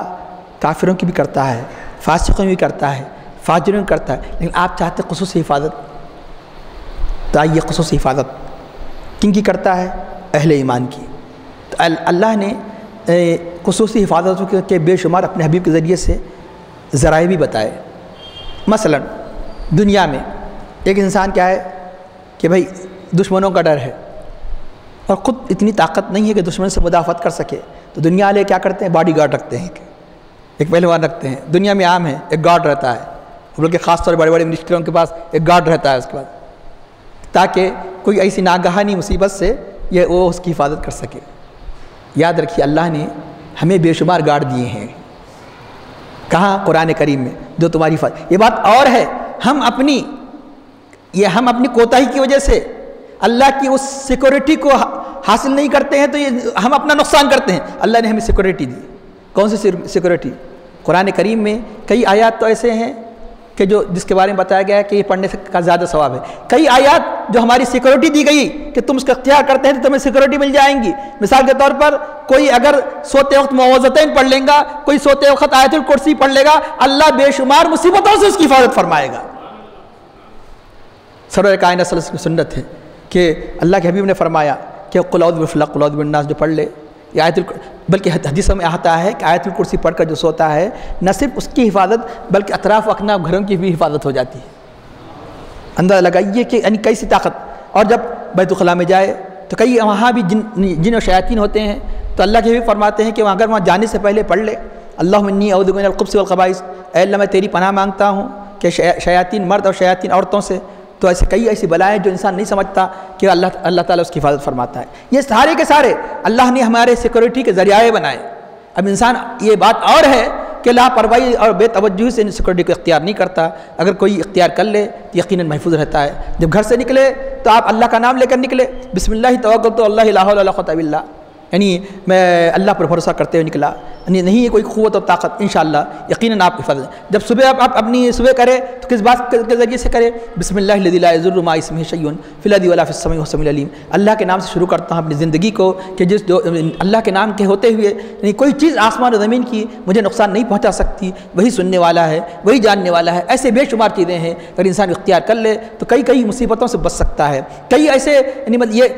کافروں کی بھی کرتا ہے، فاسقوں بھی کرتا ہے، فاجروں بھی کرتا ہے. لیکن آپ چاہتے خصوصی حفاظت، تو آئیے خصوصی حفاظت کن کی کرتا ہے؟ اہل ایمان کی. تو اللہ نے خصوصی حفاظتوں کے بے شمار اپنے حبیب کے ذریعے سے ذرائع بھی بتائے. مثلا دنیا میں ایک انسان کیا ہے کہ بھائی دشمنوں کا ڈر ہے اور خود اتنی طاقت نہیں ہے کہ دشمن سے مدافعت کر سکے، تو دنیا والے کیا کرتے ہیں؟ باڈی گارڈ رکھتے ہیں، ایک پہلوان رکھتے ہیں. دنیا میں عام ہے ایک گارڈ رہتا ہے، بلکہ خاص طور پر بڑے بڑے منسٹروں کے پاس ایک گارڈ رہتا ہے اس کے بعد، تاکہ کوئی ایسی ناگہانی مصیبت سے وہ اس کی حفاظت کر سکے. یاد رکھیے اللہ نے ہمیں بے شمار گارڈ دیے ہیں. کہاں؟ قرآن کریم میں، جو تمہاری حفاظت. یہ بات اور ہے ہم اپنی یہ ہم اپنی کوتاہی کی وجہ سے اللہ کی اس سیکورٹی کو حاصل نہیں کرتے ہیں تو یہ ہم اپنا نقصان کرتے ہیں۔ اللہ نے ہمیں سیکورٹی دی، کون سی سیکورٹی؟ قرآن کریم میں کئی آیات تو ایسے ہیں کہ جس کے بارے میں بتایا گیا ہے کہ یہ پڑھنے کا زیادہ ثواب ہے۔ کئی آیات جو ہماری سیکورٹی دی گئی کہ تم اس کا اختیار کرتے ہیں تو تمہیں سیکورٹی مل جائیں گی۔ مثال کے طور پر کوئی اگر سوتے وقت معوذتین پڑھ لیں گا، کوئی سوتے وقت آیت الکرسی پڑھ لے گا، اللہ بے شمار مصیبتوں سے اس کی حفاظت فرمائے گا۔ سرور کائنات صلی اللہ علیہ وسلم کی سنت ہے کہ اللہ کے حبیب نے فرمایا کہ قل اعوذ بالفلق قل اعوذ بالناس جو پڑھ لے، یہ بلکہ حدیثوں میں آتا ہے کہ آیت الکرسی پڑھ کر جو سوتا ہے نہ صرف اس کی حفاظت بلکہ اطراف و اکناف گھروں کی بھی حفاظت ہو جاتی ہے۔ اندازہ لگائیے کہ یعنی کیسی طاقت۔ اور جب بیت الخلاء میں جائے تو کئی وہاں بھی جن و شیاطین ہوتے ہیں، تو اللہ کے بھی فرماتے ہیں کہ اگر وہاں جانے سے پہلے پڑھ لے اللہم انی اعوذ من الخبث والخبائث، اے اللہ میں تیری پناہ مانگتا ہوں کہ شیاطین مرد اور شیاطین عورتوں سے۔ تو ایسی بلائیں جو انسان نہیں سمجھتا کہ اللہ تعالیٰ اس کی حفاظت فرماتا ہے۔ یہ سارے کے سارے اللہ نے ہمارے سیکورٹی کے ذریعے بنائے۔ اب انسان یہ بات اور ہے کہ لاپرواہی اور بے توجہی سے سیکورٹی کو اختیار نہیں کرتا۔ اگر کوئی اختیار کر لے تو یقیناً محفوظ رہتا ہے۔ جب گھر سے نکلے تو آپ اللہ کا نام لے کر نکلے، بسم اللہ توکلت علی اللہ لا حول ولا قوۃ الا باللہ، یعنی میں اللہ پر بھروسہ کرتے ہوئے نکلا، یعنی نہیں ہے کوئی قوت اور طاقت، انشاءاللہ یقیناً آپ حفاظت۔ جب صبح آپ اپنی صبح کرے تو کس بات کے ذریعے سے کرے؟ بسم اللہ الذی لا یضر مع اسمہ شیء فی الارض ولا فی السماء وهو السمیع العلیم۔ اللہ کے نام سے شروع کرتا ہوں اپنی زندگی کو کہ جو اللہ کے نام کے ہوتے ہوئے یعنی کوئی چیز آسمان و زمین کی مجھے نقصان نہیں پہنچا سکتی، وہی سننے والا ہے، وہی جاننے والا ہے۔ ایسے بے شمار چیزیں ہیں، اگر انسان اختیار کر لے تو کئی مصیبتوں سے بچ سکتا ہے۔ کئی ایسے یعنی یہ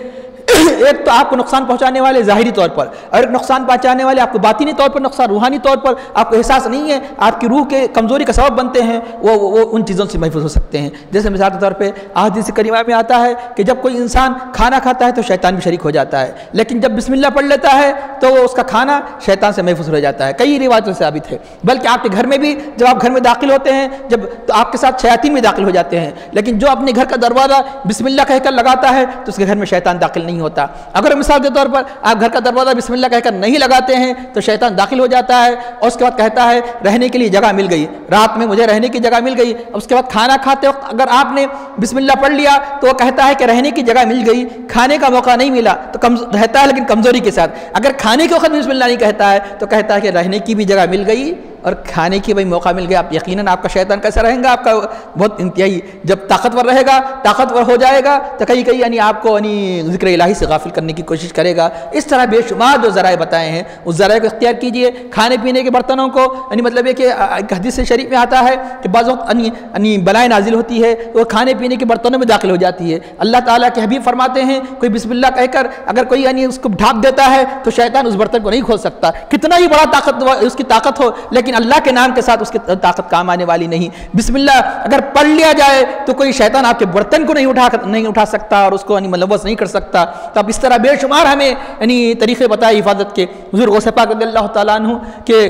ایک تو آپ کو نقصان پہنچانے والے ظاہری طور پر، اور ایک نقصان پہنچانے والے آپ کو باطنی طور پر نقصان، روحانی طور پر آپ کو احساس نہیں ہے، آپ کی روح کے کمزوری کا سبب بنتے ہیں، وہ ان چیزوں سے محفوظ ہو سکتے ہیں۔ جیسے مثال کے طور پہ حدیث کریمہ میں آتا ہے کہ جب کوئی انسان کھانا کھاتا ہے تو شیطان بھی شریک ہو جاتا ہے، لیکن جب بسم اللہ پڑھ لیتا ہے تو اس کا کھانا شیطان سے محفوظ ہو جاتا ہے۔ کئی روایتوں سے ثابت ہے، بلکہ آپ کے گھر میں بھی جب آپ گھر میں داخل ہوتے ہیں تو آپ کے ساتھ شیاطین بھی داخل ہو جاتے ہیں، لیکن جو اپنے گھر کا دروازہ بسم اللہ کہہ کر لگاتا ہے تو اس کے گھر میں شیطان داخل نہیں ہوتا۔ اگر مثال کے طور پر آپ گھر کا دروازہ بسم اللہ کہہ کر نہیں لگاتے ہیں تو شیطان داخل ہو جاتا ہے، اور اس کے بعد کہتا ہے رہنے کے لیے جگہ مل گئی، رات میں مجھے رہنے کی جگہ مل گئی۔ اس کے بعد کھانا کھاتے وقت اگر آپ نے بسم اللہ پڑھ لیا تو وہ کہتا ہے کہ رہنے کی جگہ مل گئی، کھانے کا موقع نہیں ملا تو رہتا ہے لیکن کمزوری کے ساتھ۔ اگر کھانے کے وقت بسم اللہ نہیں کہتا ہے تو کہتا ہے کہ رہنے کی بھی جگہ مل گئی اور کھانے کی بھی موقع مل گیا۔ آپ یقیناً آپ کا شیطان کیسا رہے گا؟ آپ کا بہت انتہائی جب طاقتور رہے گا، طاقتور ہو جائے گا تو کئی یعنی آپ کو یعنی ذکر الہی سے غافل کرنے کی کوشش کرے گا۔ اس طرح بے شمار جو ذرائع بتائے ہیں اس ذرائع کو اختیار کیجئے۔ کھانے پینے کے برتنوں کو یعنی مطلب یہ کہ ایک حدیث شریف میں آتا ہے کہ بعض وقت یعنی بلائیں نازل ہوتی ہے وہ کھانے پینے کے برتنوں میں داخل ہو جاتی ہے۔ اللہ تعالیٰ کے حبیب فرماتے ہیں کوئی بسم اللہ کہہ کر اگر کوئی یعنی اس کو ڈھانپ دیتا ہے تو شیطان اس برتن کو نہیں کھول سکتا، کتنا ہی بڑا اس کی طاقت ہو، لیکن اللہ کے نام کے ساتھ اس کی طاقت کام آنے والی نہیں۔ بسم اللہ اگر پڑھ لیا جائے تو کوئی شیطان آپ کے برتن کو نہیں اٹھا سکتا اور اس کو ملوث نہیں کر سکتا۔ تو اب اس طرح بے شمار ہمیں یعنی طریقے بتائے حفاظت کے۔ حضور غوث پاک رضی اللہ تعالیٰ عنہ کہ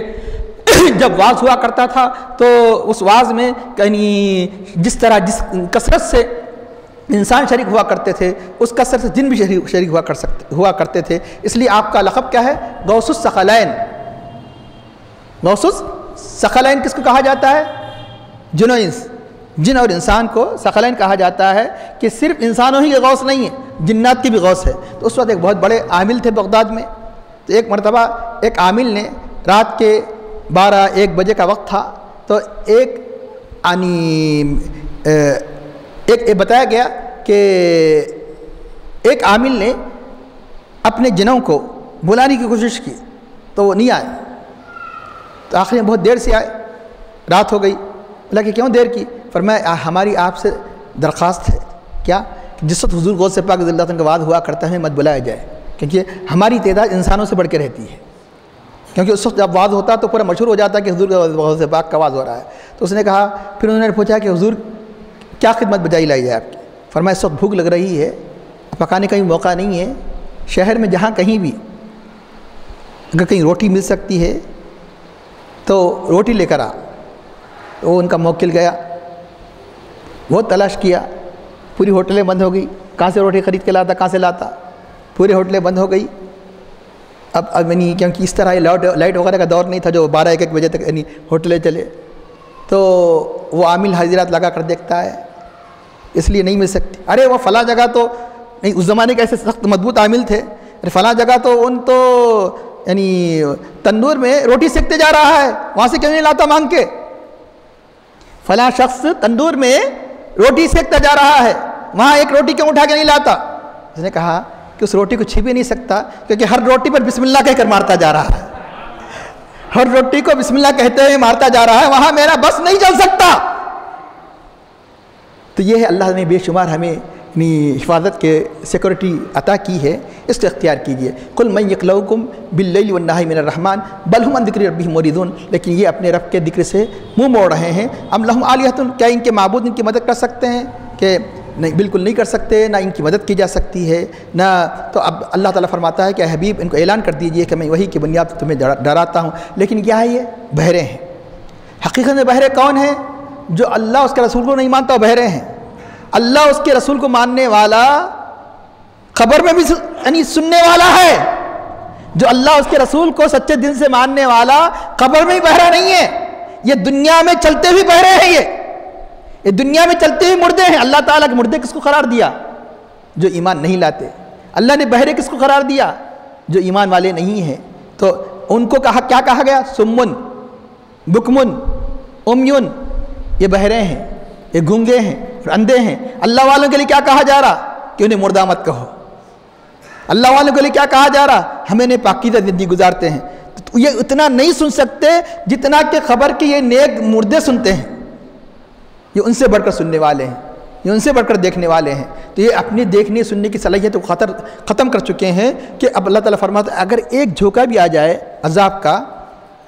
جب واعظ ہوا کرتا تھا تو اس واعظ میں یعنی جس کثرت سے انسان شریک ہوا کرتے تھے اس کثرت سے جن بھی شریک ہوا کرتے تھے، اس لیے آپ کا لقب کیا ہے؟ غوث الثقلین۔ غوث ثقلین کس کو کہا جاتا ہے؟ جن و انس، جن اور انسان کو ثقلین کہا جاتا ہے کہ صرف انسانوں ہی کے غوث نہیں ہے، جنات کی بھی غوث ہے۔ تو اس وقت ایک بہت بڑے عامل تھے بغداد میں، تو ایک مرتبہ ایک عامل نے رات کے 12-1 بجے کا وقت تھا تو ایک بتایا گیا کہ ایک عامل نے اپنے جنوں کو بلانے کی کوشش کی تو وہ نہیں آئے، تو آخر میں بہت دیر سے آئے، رات ہو گئی۔ بولا کہ کیوں دیر کی؟ فرمایا ہماری آپ سے درخواست ہے کیا کہ جس وقت حضور غوث پاک رضی اللہ عنہ کا وعد ہوا کرتا ہے مت بلایا جائے، کیونکہ ہماری تعداد انسانوں سے بڑھ کے رہتی ہے، کیونکہ اس وقت جب وعد ہوتا تو پورا مشہور ہو جاتا کہ حضور غوث پاک کا وعد ہو رہا ہے۔ تو اس نے کہا، پھر انہوں نے پوچھا کہ حضور کیا خدمت بجائی لائی جائے آپ کی؟ فرمایا اس وقت بھوک لگ رہی ہے، پکانے کا بھی موقع نہیں ہے، شہر میں جہاں کہیں بھی اگر کہیں روٹی مل سکتی ہے تو روٹی لے کر آ۔ وہ ان کا موکل گیا، بہت تلاش کیا، پوری ہوٹلیں بند ہو گئی، کہاں سے روٹی خرید کے لاتا، کہاں سے لاتا، پوری ہوٹلیں بند ہو گئی۔ اب یعنی کیونکہ اس طرح لائٹ وغیرہ کا دور نہیں تھا جو 12-1 بجے تک یعنی ہوٹلیں چلے، تو وہ عامل حاضرات لگا کر دیکھتا ہے اس لیے نہیں مل سکتی. ارے وہ فلاں جگہ تو نہیں, اس زمانے کے ایسے سخت مضبوط عامل تھے, ارے فلاں جگہ تو ان تو یعنی تندور میں روٹی سیکتے جا رہا ہے, وہاں سے کیوں نہیں لاتا مانگ کے؟ فلاں شخص تندور میں روٹی سیکتا جا رہا ہے, وہاں ایک روٹی کیوں اٹھا کے نہیں لاتا؟ اس نے کہا کہ اس روٹی کو چھپ ہی نہیں سکتا, کیونکہ ہر روٹی پر بسم اللہ کہہ کر مارتا جا رہا ہے, ہر روٹی کو بسم اللہ کہتے ہوئے مارتا جا رہا ہے, وہاں میرا بس نہیں چل سکتا. تو یہ ہے اللہ نے بے شمار ہمیں اپنی حفاظت کے سیکورٹی عطا کی ہے, اس کو اختیار کیجیے. قل من یکلؤکم باللیل والنہار من الرحمن بل ہم عن ذکر ربہم معرضون. لیکن یہ اپنے رب کے ذکر سے منہ موڑ رہے ہیں. ام لہم آلہۃ, کیا ان کے معبود ان کی مدد کر سکتے ہیں؟ کہ نہیں, بالکل نہیں کر سکتے, نہ ان کی مدد کی جا سکتی ہے نہ. تو اب اللہ تعالیٰ فرماتا ہے کہ اے حبیب ان کو اعلان کر دیجئے کہ میں وحی کی بنیاد پر تمہیں ڈراتا ہوں. لیکن کیا ہے یہ؟ بہرے ہیں. حقیقت میں بہرے کون ہیں؟ جو اللہ اس کے رسول کو نہیں مانتا وہ بہرے ہیں. اللہ اس کے رسول کو ماننے والا خبر میں بھی یعنی سننے والا ہے. جو اللہ اس کے رسول کو سچے دل سے ماننے والا خبر میں ہی بہرا نہیں ہے. یہ دنیا میں چلتے ہوئے بہرے ہیں, یہ دنیا میں چلتے ہوئے مردے ہیں. اللہ تعالیٰ کے مردے کس کو قرار دیا؟ جو ایمان نہیں لاتے. اللہ نے بہرے کس کو قرار دیا؟ جو ایمان والے نہیں ہیں. تو ان کو کیا کہا گیا؟ سمن, بکمن, امیون, یہ بہرے ہیں, یہ گونگے ہیں, اندھے ہیں. اللہ والوں کے لیے کیا کہا جا رہا؟ کہ انہیں مردہ مت کہو. اللہ والوں کے لیے کیا کہا جا رہا؟ ہمیں نے پاکیزہ زندگی گزارتے ہیں. تو یہ اتنا نہیں سن سکتے جتنا کہ خبر کی یہ نیک مردے سنتے ہیں. یہ ان سے بڑھ کر سننے والے ہیں, یہ ان سے بڑھ کر دیکھنے والے ہیں. تو یہ اپنی دیکھنے سننے کی صلاحیت کو ختم کر چکے ہیں. کہ اب اللہ تعالیٰ فرماتا ہے اگر ایک جھونکا بھی آ جائے عذاب کا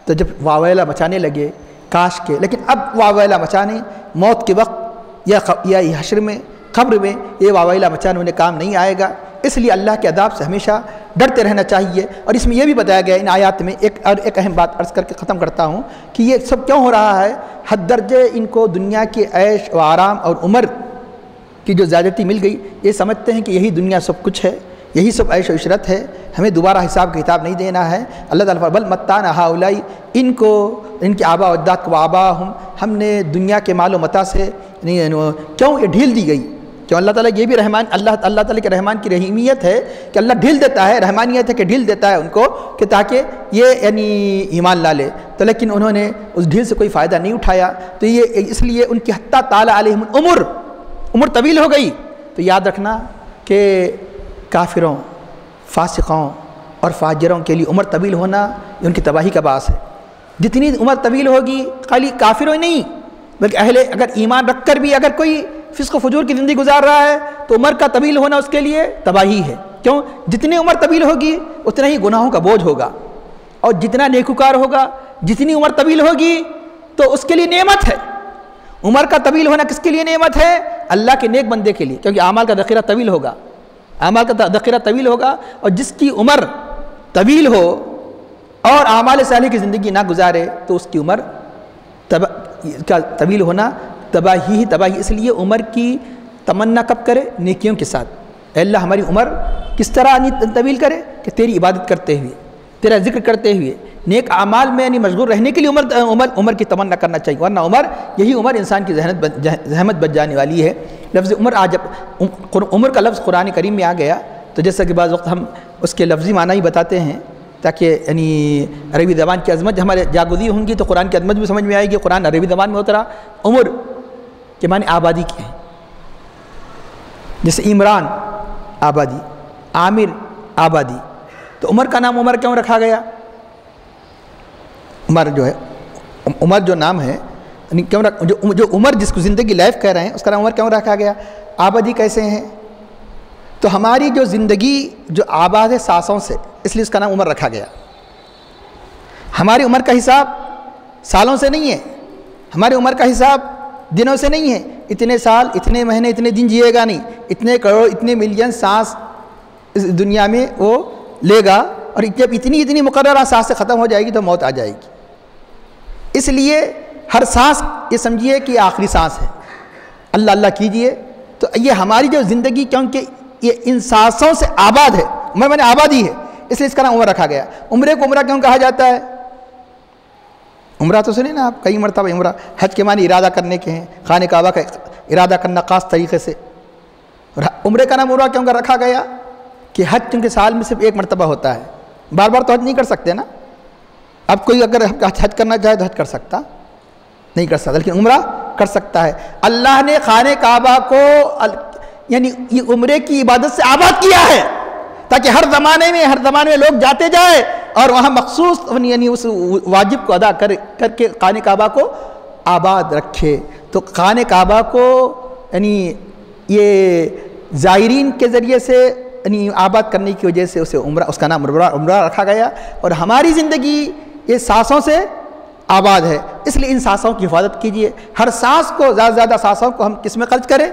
تو جب واویلا مچانے لگے کاش کے, لیکن اب واویلا مچانے موت کے وقت یا حشر میں قبر میں یہ واویلا مچانے انہیں کام نہیں آئے گا. اس لیے اللہ کے عذاب سے ہمیشہ ڈرتے رہنا چاہیے. اور اس میں یہ بھی بتایا گیا ان آیات میں ایک اہم بات عرض کر کے ختم کرتا ہوں کہ یہ سب کیوں ہو رہا ہے. حد درجے ان کو دنیا کے عیش و آرام اور عمر کی جو زیادتی مل گئی, یہ سمجھتے ہیں کہ یہی دنیا سب کچھ ہے, یہی سب عیش و عشرت ہے, ہمیں دوبارہ حساب کا کتاب نہیں دینا ہے. اللہ تعالیٰ بل متانا ہؤلاء, ان کو ان کے آبا و اجداد کو ہم نے دنیا کے مال و متاع سے کیوں یہ ڈھیل دی گئی. کیوں اللہ تعالیٰ یہ بھی رحمان, اللہ تعالیٰ کے رحمان کی رحیمیت ہے کہ اللہ ڈھیل دیتا ہے, رحمانیت ہے کہ ڈھیل دیتا ہے ان کو کہ تاکہ یہ یعنی ایمان لا لے. تو لیکن انہوں نے اس ڈھیل سے کوئی فائدہ نہیں اٹھایا. تو یہ اس لیے ان کی حتیٰ طال علیہم عمر طویل ہو گئی. تو یاد رکھنا کہ کافروں, فاسقوں اور فاجروں کے لیے عمر طویل ہونا یہ ان کی تباہی کا باعث ہے. جتنی عمر طویل ہوگی خالی کافروں نہیں بلکہ اگر ایمان رکھ کر بھی اگر کوئی فسق و فجور کی زندگی گزار رہا ہے تو عمر کا طویل ہونا اس کے لیے تباہی ہے. کیوں؟ جتنی عمر طویل ہوگی اتنا ہی گناہوں کا بوجھ ہوگا, اور جتنا نیکوکار ہوگا جتنی عمر طویل ہوگی تو اس کے لیے نعمت ہے. عمر کا طویل ہونا کس کے لیے نعمت ہے؟ اللہ کے نیک بندے کے لیے, کیونکہ اعمال کا ذخیرہ طویل ہوگا, اعمال کا ذخیرہ طویل ہوگا. اور جس کی عمر طویل ہو اور اعمال صالح کی زندگی نہ گزارے تو اس کی عمر کا طویل ہونا تباہی ہی تباہی. اس لیے عمر کی تمنا کب کرے؟ نیکیوں کے ساتھ. اے اللہ ہماری عمر کس طرح طویل کرے کہ تیری عبادت کرتے ہوئے, تیرا ذکر کرتے ہوئے, نیک اعمال میں مشغول رہنے کے لیے عمر کی تمنا کرنا چاہیے. ورنہ یہی عمر انسان کی زحمت بچ جانے والی ہے. لفظ عمر عمر کا لفظ قرآن کریم میں آ گیا تو جیسا کہ بعض وقت ہم اس کے لفظی معنی ہی بتاتے ہیں تاکہ یعنی عربی زبان کی عظمت ہمارے جاگزی ہوں گی تو قرآن کی عظمت بھی سمجھ میں آئے گی. قرآن عربی زبان میں اترا. عمر کے معنی آبادی کے ہیں, جیسے عمران آبادی, عامر آبادی. تو عمر کا نام عمر کیوں رکھا گیا؟ عمر جو نام ہے کیوں جو عمر جس کو زندگی لائف کہہ رہے ہیں اس کا نام عمر کیوں رکھا گیا؟ آبادی کیسے ہیں؟ تو ہماری جو زندگی جو آباد ہے سانسوں سے, اس لیے اس کا نام عمر رکھا گیا. ہماری عمر کا حساب سالوں سے نہیں ہے, ہماری عمر کا حساب دنوں سے نہیں ہے. اتنے سال, اتنے مہینے, اتنے دن جیے گا نہیں, اتنے کروڑ, اتنے ملین سانس اس دنیا میں وہ لے گا, اور جب اتنی مقررہ سانس سے ختم ہو جائے گی تو موت آ جائے گی. اس لیے ہر سانس یہ سمجھیے کہ آخری سانس ہے. اللہ اللہ کیجئے. تو یہ ہماری جو زندگی کیونکہ یہ ان سانسوں سے آباد ہے, عمر میں آبادی ہے, اس لیے اس کا نام عمر رکھا گیا. عمرے کو عمرہ کیوں کہا جاتا ہے؟ عمرہ تو سنیں نا آپ, کئی مرتبہ عمرہ حج کے معنی ارادہ کرنے کے ہیں, خانہ کعبہ کا ارادہ کرنا خاص طریقے سے۔ اور عمرے کا نام عمرہ کیوں کر رکھا گیا کہ حج چونکہ سال میں صرف ایک مرتبہ ہوتا ہے، بار بار تو حج نہیں کر سکتے نا۔ اب کوئی اگر حج کرنا چاہے تو حج کر سکتا نہیں کر سکتا، لیکن عمرہ کر سکتا ہے۔ اللہ نے خانہ کعبہ کو یعنی یہ عمرے کی عبادت سے آباد کیا ہے تاکہ ہر زمانے میں لوگ جاتے جائیں اور وہاں مخصوص یعنی اس واجب کو ادا کر کے خانہ کعبہ کو آباد رکھے۔ تو خانہ کعبہ کو یعنی یہ زائرین کے ذریعے سے یعنی آباد کرنے کی وجہ سے اسے عمرہ، اس کا نام عمرہ رکھا گیا۔ اور ہماری زندگی یہ سانسوں سے آباد ہے، اس لیے ان سانسوں کی حفاظت کیجیے۔ ہر سانس کو زیادہ سے زیادہ سانسوں کو ہم کس میں خرچ کریں؟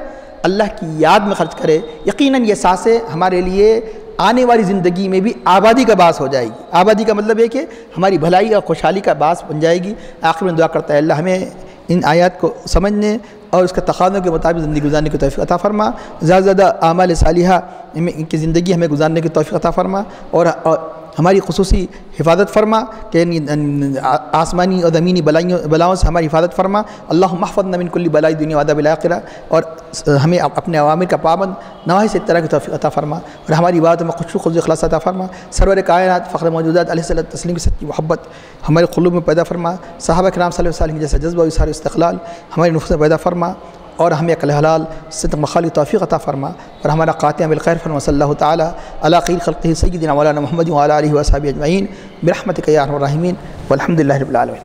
اللہ کی یاد میں خرچ کریں۔ یقیناً یہ سانسیں ہمارے لیے آنے والی زندگی میں بھی آبادی کا باعث ہو جائے گی۔ آبادی کا مطلب ہے کہ ہماری بھلائی اور خوشحالی کا باعث بن جائے گی۔ آخر میں دعا کرتا ہے اللہ ہمیں ان آیات کو سمجھنے اور اس کے تقاضوں کے مطابق زندگی گزارنے کی توفیق عطا فرما۔ زیادہ سے زیادہ اعمال صالحہ ان کی زندگی ہمیں گزارنے کی توفیق عطا فرما، اور ہماری خصوصی حفاظت فرما کہ آسمانی اور زمینی بلاؤں سے ہماری حفاظت فرما۔ اللہم احفظنا من کل بلاء الدنیا وعذاب الآخرہ، اور ہمیں اپنے اوامر کا پابند نواہی سے طرح کی توفیق عطا فرما، اور ہماری باتوں میں خشوع خضوع اخلاص عطا فرما۔ سرور کائنات فخر موجودات علیہ الصلوۃ والتسلیم کی سچی محبت ہمارے قلوب میں پیدا فرما۔ صحابہ کرام صلی اللہ علیہ وسلم جیسا جذبہ و اصرار استقلال ہمارے نفوس میں پیدا فرما، اور ہمیں عقل حلال صدق مخالی توفیق عطا فرما، اور ہمارا خاتمہ بالخیر فرما۔ صلی اللہ تعالی علی خیر خلقہ سیدنا مولانا محمد وعلی آلہ وصحبہ اجمعین برحمتک یا ارحم الراحمین والحمد للہ رب العالمین۔